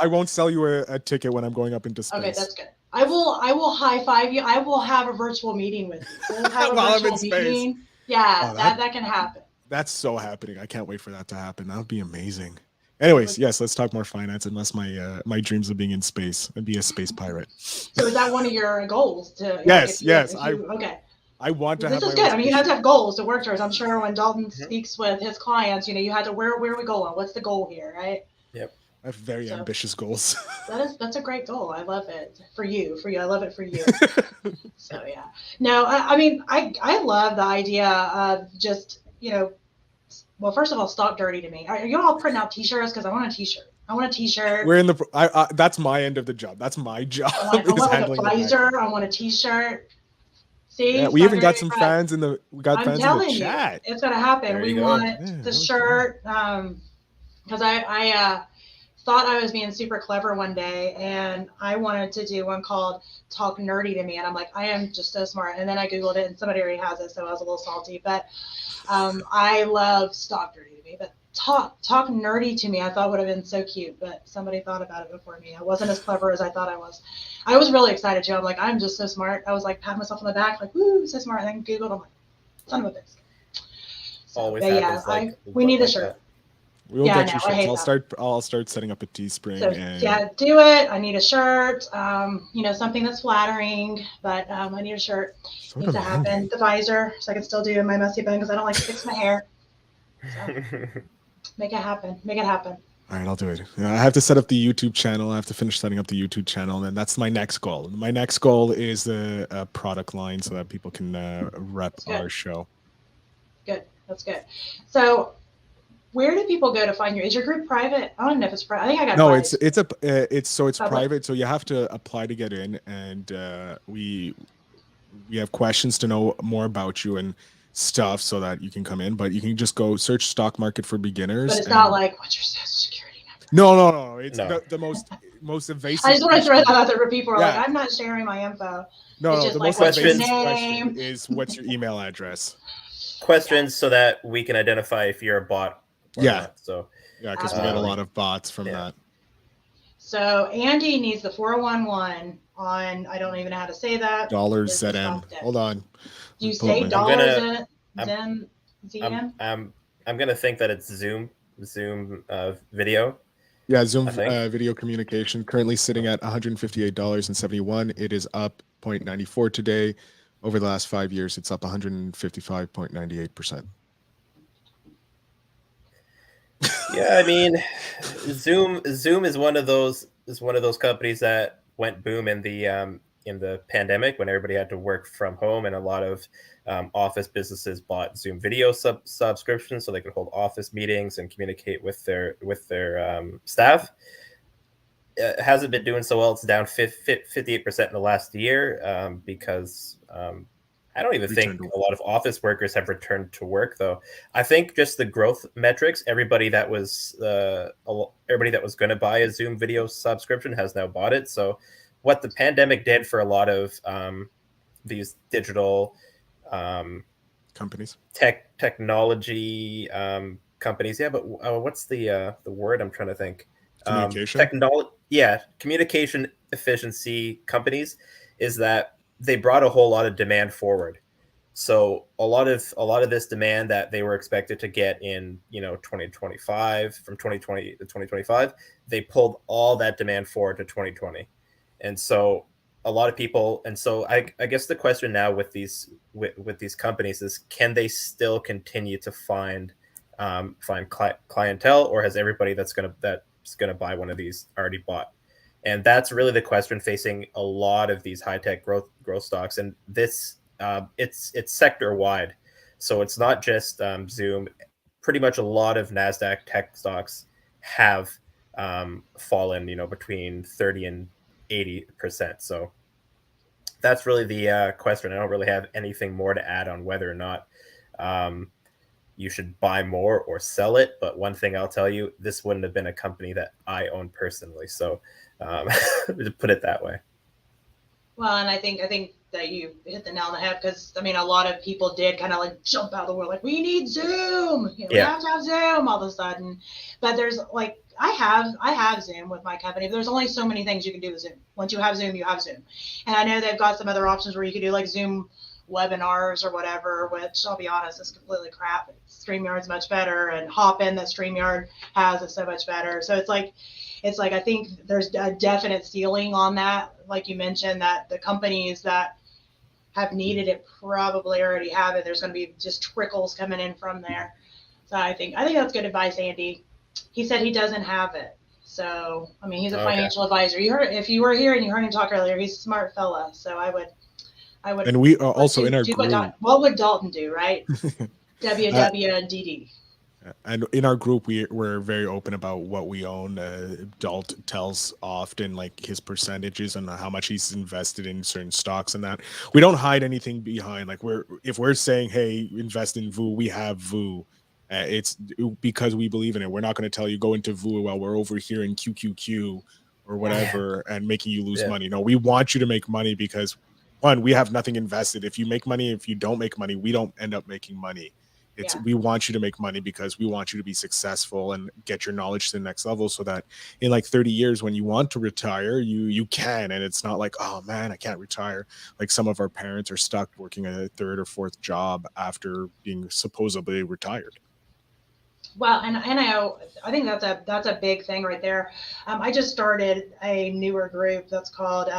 won't sell you a ticket when I'm going up into space. Okay, that's good. I will high five you. I will have a virtual meeting with you. We'll have a While I'm in virtual space. meeting. Yeah, Oh, that can happen. That's so happening. I can't wait for that to happen. That would be amazing. Anyways, yes, let's talk more finance. Unless my dreams of being in space and be a space pirate. So is that one of your goals? Yes. Okay. I want to This have. is good. I mean, you have to have goals to work towards. I'm sure when Dalton speaks with his clients, you had to where are we going? What's the goal here, right? Yep. I have very ambitious goals. That's a great goal. I love it for you. I love it for you. So yeah. No, I mean, I love the idea of just well, first of all, stop dirty to me. Are you all printing out T-shirts? Because I want a T-shirt. We're in the. That's my end of the job. That's my job. I want like a visor. I want a T-shirt. See, yeah, we even got some fans in the. We got fans in the chat. It's gonna happen. We want the shirt. Because I thought I was being super clever one day, and I wanted to do one called "Talk Nerdy to Me," and I'm like, I am just so smart. And then I googled it, and somebody already has it, so I was a little salty. But I love "Talk Nerdy to Me," but talk nerdy to me I thought would have been so cute, but somebody thought about it before me. I wasn't as clever as I thought I was. I was really excited too. I'm like, I'm just so smart. I was like patting myself on the back like, woo, so smart. And then googled, I'm like, son of a bitch. So, always happens. We need a shirt. We'll get you shirts. I'll start setting up a Teespring. So, do it. I need a shirt. Something that's flattering, but I need a shirt. Needs to happen. The visor, so I can still do my messy bun because I don't like to fix my hair. So, make it happen. All right, I'll do it. I have to set up the YouTube channel. I have to finish setting up the YouTube channel, and that's my next goal. My next goal is a product line so that people can rep our show. Good. That's good. So, where do people go to find you? Is your group private? I don't know if it's private. I think I got no. Private. It's private. So you have to apply to get in, and we have questions to know more about you and stuff so that you can come in. But you can just go search stock market for beginners. But it's not like what's your social security number? No. It's the most evasive. I just want to throw that out there for people. Like, I'm not sharing my info. No, just the like, most evasive name? question is what's your email address? Questions so that we can identify if you're a bot. Not. So because we get a lot of bots from that. So Andy needs the 411 on. I don't even know how to say that. Dollars ZM. Hold on. Do you say dollars ZM? I'm gonna think that it's Zoom video. Yeah, Zoom video communication currently sitting at $158.71. It is up 0.94 today. Over the last 5 years, it's up 155.98%. Yeah, I mean, Zoom is one of those companies that went boom in the pandemic when everybody had to work from home, and a lot of office businesses bought Zoom video subscriptions so they could hold office meetings and communicate with their staff. It hasn't been doing so well. It's down 58% in the last year because I don't even Return think to a lot of office workers have returned to work, though. I think just the growth metrics, everybody that was going to buy a Zoom video subscription has now bought it. So what the pandemic did for a lot of these digital companies, technology companies, yeah, but what's the word I'm trying to think? communication. Communication efficiency companies, is that they brought a whole lot of demand forward. So a lot of this demand that they were expected to get in 2025, from 2020 to 2025, they pulled all that demand forward to 2020. And so a lot of people, and so I guess the question now with these companies is, can they still continue to find clientele, or has everybody that's gonna buy one of these already bought? And that's really the question facing a lot of these high tech growth stocks. And this it's sector wide, so it's not just Zoom. Pretty much a lot of NASDAQ tech stocks have fallen, between 30 and 80%. So that's really the question. I don't really have anything more to add on whether or not you should buy more or sell it. But one thing I'll tell you, this wouldn't have been a company that I own personally. So to put it that way. Well, and I think that you hit the nail on the head, because I mean, a lot of people did kind of like jump out of the world, like, we need Zoom, we have to have Zoom all of a sudden. But there's like, I have Zoom with my company, but there's only so many things you can do with Zoom. Once you have Zoom, you have Zoom. And I know they've got some other options where you can do like Zoom webinars or whatever, which I'll be honest, is completely crap. StreamYard's much better, and Hopin that StreamYard has is so much better. So it's like I think there's a definite ceiling on that. Like you mentioned, that the companies that have needed it probably already have it. There's going to be just trickles coming in from there. So I think that's good advice, Andy. He said he doesn't have it. So, I mean, he's a financial advisor. If you were here and you heard him talk earlier, he's a smart fella. So I would. And we are also in our group. What would Dalton do, right? WWDD. And in our group, we're very open about what we own. Dalton tells often like his percentages and how much he's invested in certain stocks and that. We don't hide anything behind. Like if we're saying, hey, invest in VU, we have VU. It's because we believe in it. We're not going to tell you go into VU while we're over here in QQQ or whatever and making you lose money. No, we want you to make money because, one, we have nothing invested. If you make money, if you don't make money, we don't end up making money. We want you to make money because we want you to be successful and get your knowledge to the next level, so that in like 30 years when you want to retire, you can. And it's not like, oh man, I can't retire. Like some of our parents are stuck working a third or fourth job after being supposedly retired. Well, and I think that's a big thing right there. I just started a newer group that's called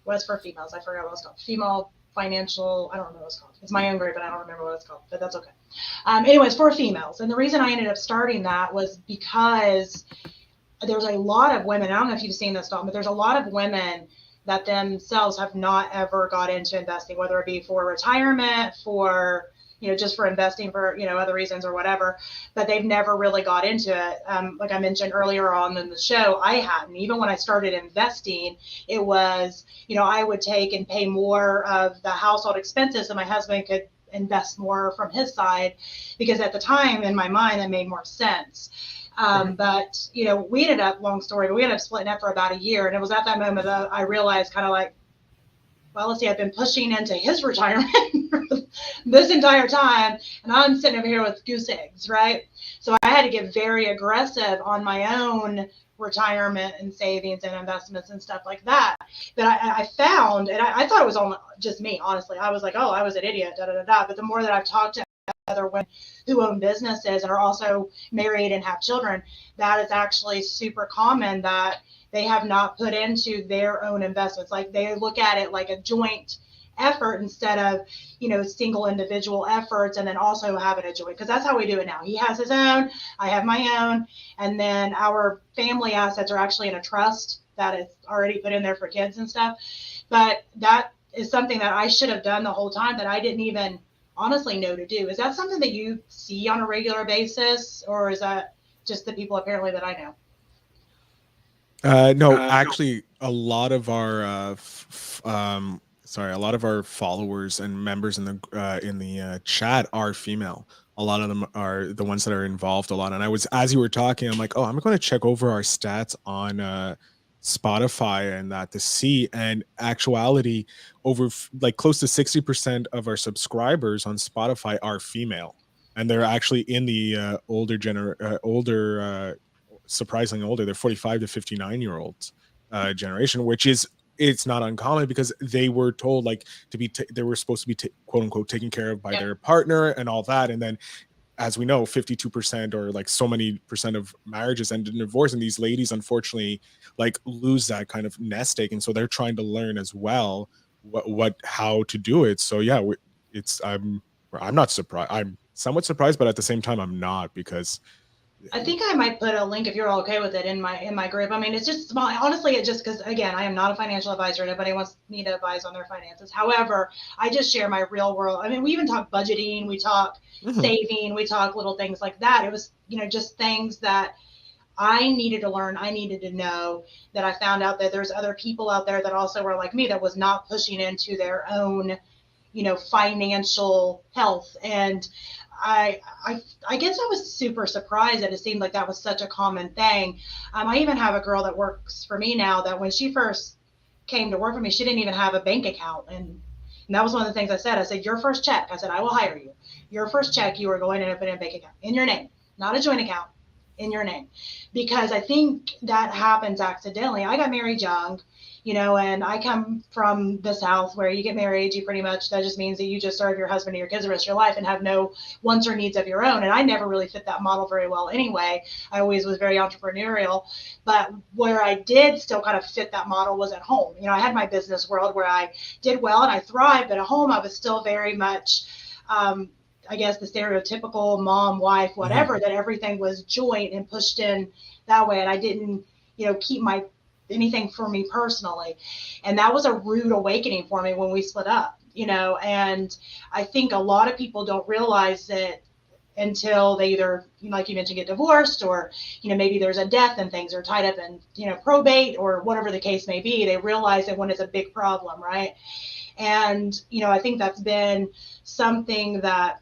what's for females. I forgot what it's called. Female Financial, I don't remember what it's called. It's my own group, and I don't remember what it's called, but that's okay. Anyways, for females. And the reason I ended up starting that was because there's a lot of women, I don't know if you've seen this, Dalton, but there's a lot of women that themselves have not ever got into investing, whether it be for retirement, for just for investing for, other reasons or whatever, but they've never really got into it. Like I mentioned earlier on in the show, I hadn't. Even when I started investing, it was, I would take and pay more of the household expenses, and my husband could invest more from his side, because at the time in my mind, that made more sense. But, we ended up, long story, but we ended up splitting up for about a year. And it was at that moment that I realized kind of like, well, let's see, I've been pushing into his retirement this entire time, and I'm sitting over here with goose eggs, right? So I had to get very aggressive on my own retirement and savings and investments and stuff like that. But I found, and I thought it was all just me, honestly. I was like, oh, I was an idiot, But the more that I've talked to other women who own businesses and are also married and have children, that is actually super common, that they have not put into their own investments. Like they look at it like a joint effort instead of, single individual efforts, and then also having a joint, because that's how we do it now. He has his own, I have my own, and then our family assets are actually in a trust that is already put in there for kids and stuff. But that is something that I should have done the whole time that I didn't even honestly know to do. Is that something that you see on a regular basis, or is that just the people apparently that I know? No, actually, a lot of our sorry, a lot of our followers and members in the chat are female. A lot of them are the ones that are involved a lot. And I was, as you were talking, I'm like, oh, I'm going to check over our stats on Spotify and that to see. And actuality, over like close to 60% of our subscribers on Spotify are female, and they're actually in the surprisingly older. They're 45 to 59-year-olds generation, which is, it's not uncommon because they were told like to be they were supposed to be quote unquote taken care of by their partner and all that. And then, as we know, 52% or like so many percent of marriages end in divorce, and these ladies unfortunately like lose that kind of nest egg, and so they're trying to learn as well how to do it. So yeah, I'm not surprised. I'm somewhat surprised, but at the same time I'm not, because I think I might put a link, if you're okay with it, in my group. I mean, it's just small. Honestly, it's just because, again, I am not a financial advisor. Nobody wants me to advise on their finances. However, I just share my real world. I mean, we even talk budgeting, we talk saving, we talk little things like that. It was, just things that I needed to learn. I needed to know, that I found out that there's other people out there that also were like me, that was not pushing into their own, financial health. And I guess I was super surprised that it seemed like that was such a common thing. I even have a girl that works for me now that when she first came to work for me, she didn't even have a bank account. And that was one of the things I said. I said, your first check, I said, I will hire you. Your first check, you are going to open a bank account in your name, not a joint account, in your name. Because I think that happens accidentally. I got married young. And I come from the South, where you get married, you pretty much, that just means that you just serve your husband and your kids the rest of your life and have no wants or needs of your own. And I never really fit that model very well anyway. I always was very entrepreneurial, but where I did still kind of fit that model was at home. I had my business world where I did well and I thrived, but at home I was still very much, I guess, the stereotypical mom, wife, whatever, that everything was joint and pushed in that way. And I didn't, keep anything for me personally. And that was a rude awakening for me when we split up, and I think a lot of people don't realize that until they either, like you mentioned, get divorced, or, maybe there's a death and things are tied up in, probate or whatever the case may be. They realize that when it's a big problem, right? And, I think that's been something that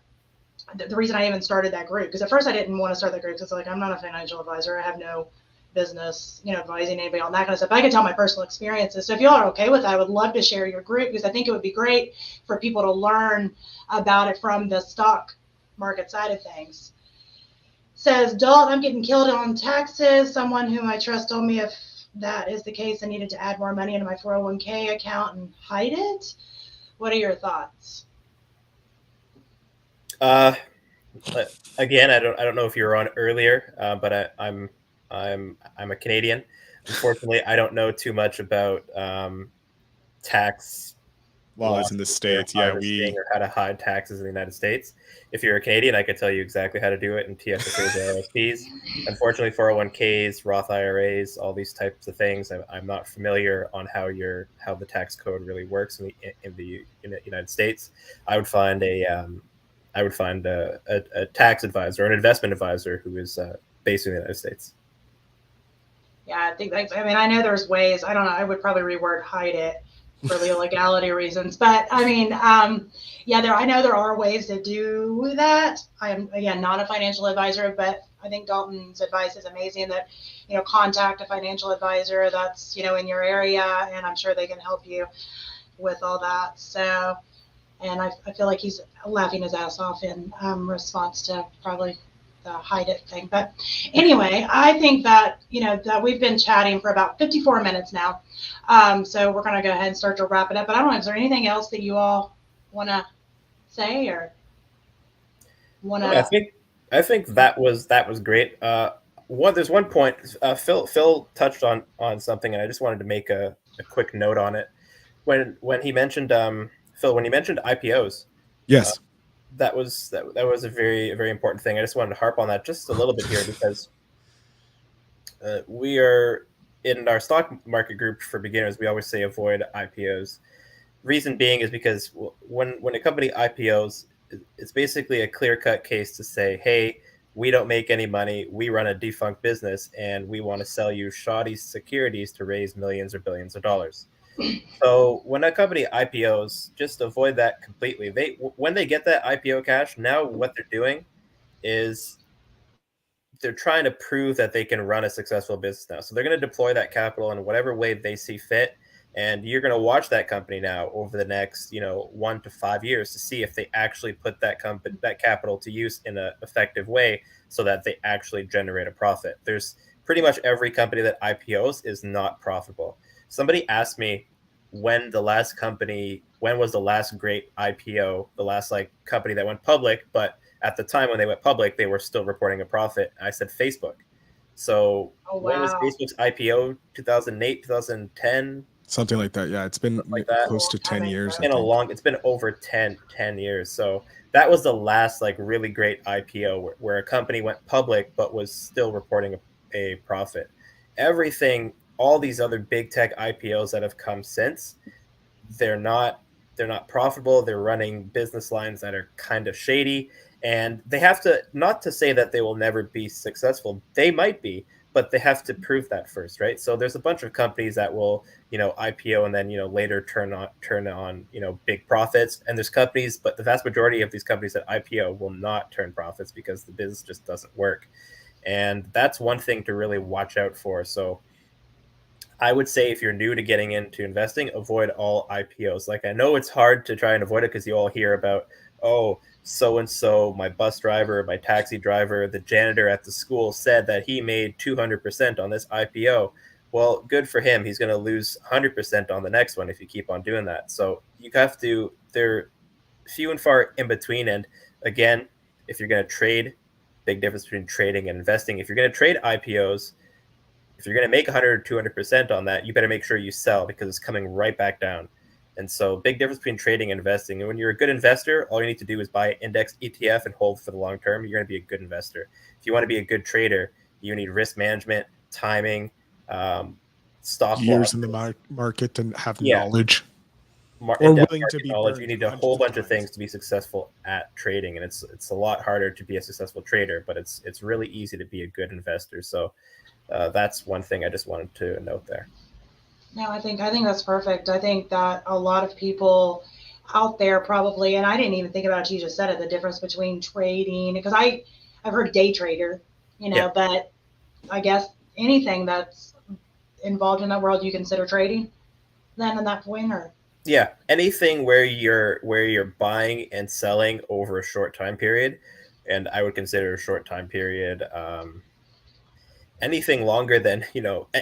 the reason I even started that group, because at first I didn't want to start that group because I'm not a financial advisor. I have no business, advising anybody on that kind of stuff. I can tell my personal experiences. So if y'all are okay with that, I would love to share your group, because I think it would be great for people to learn about it from the stock market side of things. Says, Dalton, I'm getting killed on taxes. Someone whom I trust told me if that is the case, I needed to add more money into my 401k account and hide it. What are your thoughts? Again, I don't know if you were on earlier, but I'm a Canadian. Unfortunately, I don't know too much about tax laws in the States. Yeah, or how to hide taxes in the United States. If you're a Canadian, I could tell you exactly how to do it in TFSAs or RSPs. Unfortunately, 401ks, Roth IRAs, all these types of things, I'm not familiar on how the tax code really works in the United States. I would find a tax advisor or an investment advisor who is based in the United States. Yeah, I think I know there's ways. I don't know. I would probably reword hide it for legality reasons. But I mean, I know there are ways to do that. I am, again, not a financial advisor, but I think Dalton's advice is amazing, that, contact a financial advisor that's, in your area, and I'm sure they can help you with all that. So, and I feel like he's laughing his ass off in response to probably the hide it thing. But anyway, I think that, that we've been chatting for about 54 minutes now. So we're going to go ahead and start to wrap it up. But I don't know, is there anything else that you all want to say or want to? I think that was great. There's one point Phil touched on something, and I just wanted to make a quick note on it. When he mentioned Phil, when he mentioned IPOs, yes, that was a very important thing. I just wanted to harp on that just a little bit here, because we are in our stock market group for beginners. We always say avoid IPOs. Reason being is because when a company IPOs, it's basically a clear-cut case to say, hey, we don't make any money. We run a defunct business, and we want to sell you shoddy securities to raise millions or billions of dollars. So when a company IPOs, just avoid that completely. When they get that IPO cash, now what they're doing is they're trying to prove that they can run a successful business now. So they're going to deploy that capital in whatever way they see fit. And you're going to watch that company now over the next, 1 to 5 years to see if they actually put that capital to use in an effective way so that they actually generate a profit. There's pretty much every company that IPOs is not profitable. Somebody asked me when was the last great IPO, the last company that went public, but at the time when they went public, they were still reporting a profit. I said Facebook. So Oh, when was wow. Facebook's IPO? 2008, 2010? Something like that. Yeah, it's been Like that. close to 10 years. I think. It's been over 10 years. So that was the last really great IPO where a company went public but was still reporting a profit. All these other big tech IPOs that have come since, they're not profitable. They're running business lines that are kind of shady, and they have to, not to say that they will never be successful. They might be, but they have to prove that first, right? So there's a bunch of companies that will, IPO and then, later turn on, big profits. And there's companies, but the vast majority of these companies that IPO will not turn profits because the business just doesn't work. And that's one thing to really watch out for. So I would say if you're new to getting into investing, avoid all IPOs. I know it's hard to try and avoid it because you all hear about, oh, so-and-so, my bus driver, my taxi driver, the janitor at the school said that he made 200% on this IPO. Well, good for him. He's going to lose 100% on the next one if you keep on doing that. So they're few and far in between. And again, if you're going to trade, big difference between trading and investing. If you're going to trade IPOs, if you're going to make 100 or 200% on that, you better make sure you sell because it's coming right back down. And so big difference between trading and investing. And when you're a good investor, all you need to do is buy an index ETF and hold for the long term. You're going to be a good investor. If you want to be a good trader, you need risk management, timing, stop Years loss. in the market and have knowledge. Or willing to be knowledge. You need a whole bunch of things to be successful at trading. And it's a lot harder to be a successful trader, but it's really easy to be a good investor. So that's one thing I just wanted to note there. No, I think that's perfect. I think that a lot of people out there probably, and I didn't even think about it, you just said it, the difference between trading, because I've heard day trader, but I guess anything that's involved in that world you consider trading then at that point, or? Yeah, anything where you're buying and selling over a short time period, and I would consider a short time period anything longer than,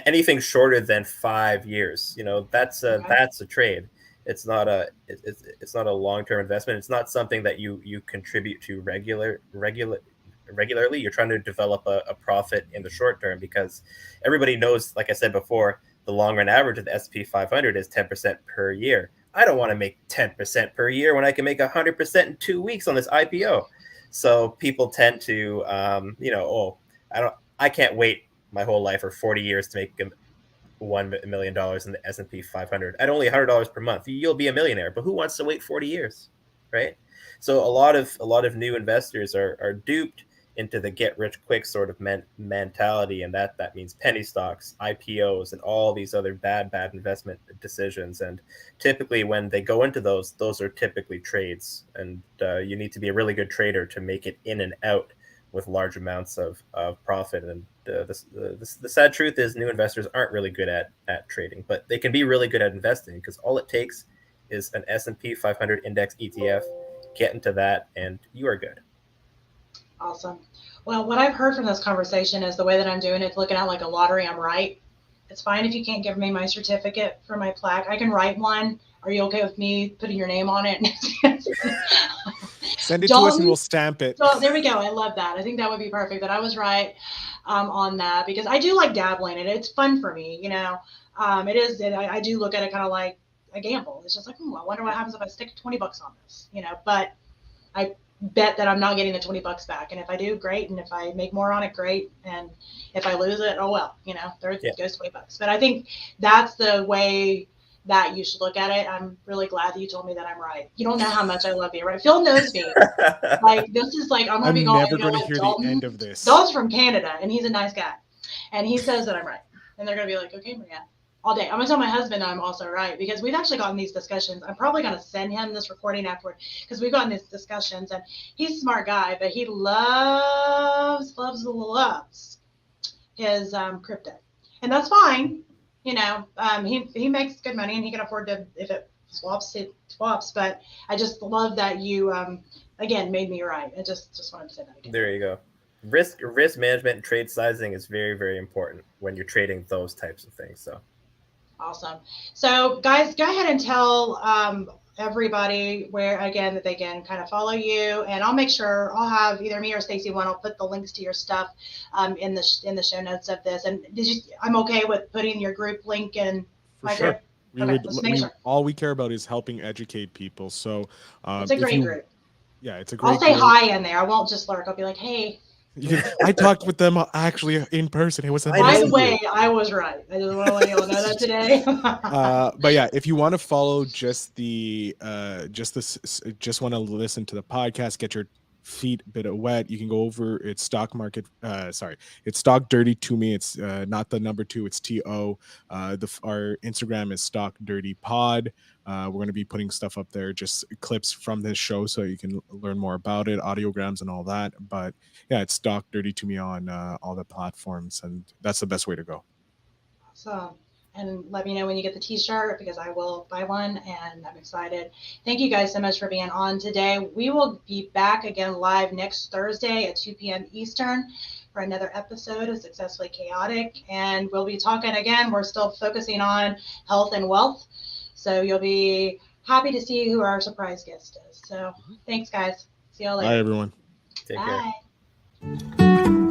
anything shorter than 5 years, that's a trade. It's not a long-term investment. It's not something that you contribute to regularly. You're trying to develop a profit in the short term because everybody knows, like I said before, the long run average of the S&P 500 is 10% per year. I don't want to make 10% per year when I can make 100% in 2 weeks on this IPO. So people tend to, I can't wait my whole life or 40 years to make $1 million in the S&P 500 at only $100 per month. You'll be a millionaire, but who wants to wait 40 years, right? So a lot of new investors are duped into the get rich quick sort of mentality, and that means penny stocks, IPOs, and all these other bad investment decisions. And typically when they go into those are typically trades, and you need to be a really good trader to make it in and out with large amounts of profit. And the sad truth is new investors aren't really good at trading, but they can be really good at investing because all it takes is an S&P 500 index ETF, get into that, and you are good. Awesome. Well, what I've heard from this conversation is the way that I'm doing it, looking at like a lottery, I'm right. It's fine if you can't give me my certificate for my plaque. I can write one. Are you okay with me putting your name on it? Send it Dalton, to us and we'll stamp it. So there we go. I love that. I think that would be perfect. That I was right on that because I do like dabbling in it. It's fun for me, It is. I do look at it kind of like a gamble. It's just like, I wonder what happens if I stick $20 on this, But I bet that I'm not getting the $20 back. And if I do, great. And if I make more on it, great. And if I lose it, oh well, there goes $20. But I think that's the way that you should look at it. I'm really glad that you told me that I'm right. You don't know how much I love you, right? Phil knows me. This is I'm gonna be going. I'm never gonna hear Dalton. The end of this. Dalton's from Canada, and he's a nice guy, and he says that I'm right. And they're gonna be like, okay, Maria, all day. I'm gonna tell my husband I'm also right, because we've actually gotten these discussions. I'm probably gonna send him this recording afterward, because we've gotten these discussions, and he's a smart guy, but he loves his crypto, and that's fine. You know, he makes good money and he can afford to, if it swaps, it swaps. But I just love that you again made me right. I just wanted to say that again. There you go. Risk management and trade sizing is very, very important when you're trading those types of things. So awesome. So guys, go ahead and tell everybody where, again, that they can kind of follow you, and I'll make sure I'll have either me or Stacy one. I'll put the links to your stuff in the show notes of this. And I'm okay with putting your group link in For sure. Group? Sure. All we care about is helping educate people. So it's a great group. Yeah, it's a great I'll say group. hi in there. I won't just lurk. I'll be like, hey. I talked with them actually in person. It was by the way, I was right. I just want to let you all know that today. But yeah, if you want to follow just want to listen to the podcast, get your feet a bit wet, you can go over. It's stock market. It's stock dirty to me. It's not the number 2. It's TO. Our Instagram is stock dirty pod. We're going to be putting stuff up there, just clips from this show, so you can learn more about it, audiograms and all that. But yeah, it's stock dirty to me on all the platforms, and that's the best way to go. So, and let me know when you get the t-shirt, because I will buy one and I'm excited. Thank you guys so much for being on today. We will be back again live next Thursday at 2 p.m. Eastern for another episode of Successfully Chaotic. And we'll be talking again. We're still focusing on health and wealth. So you'll be happy to see who our surprise guest is. So thanks, guys. See y'all later. Bye, everyone. Take Bye. care.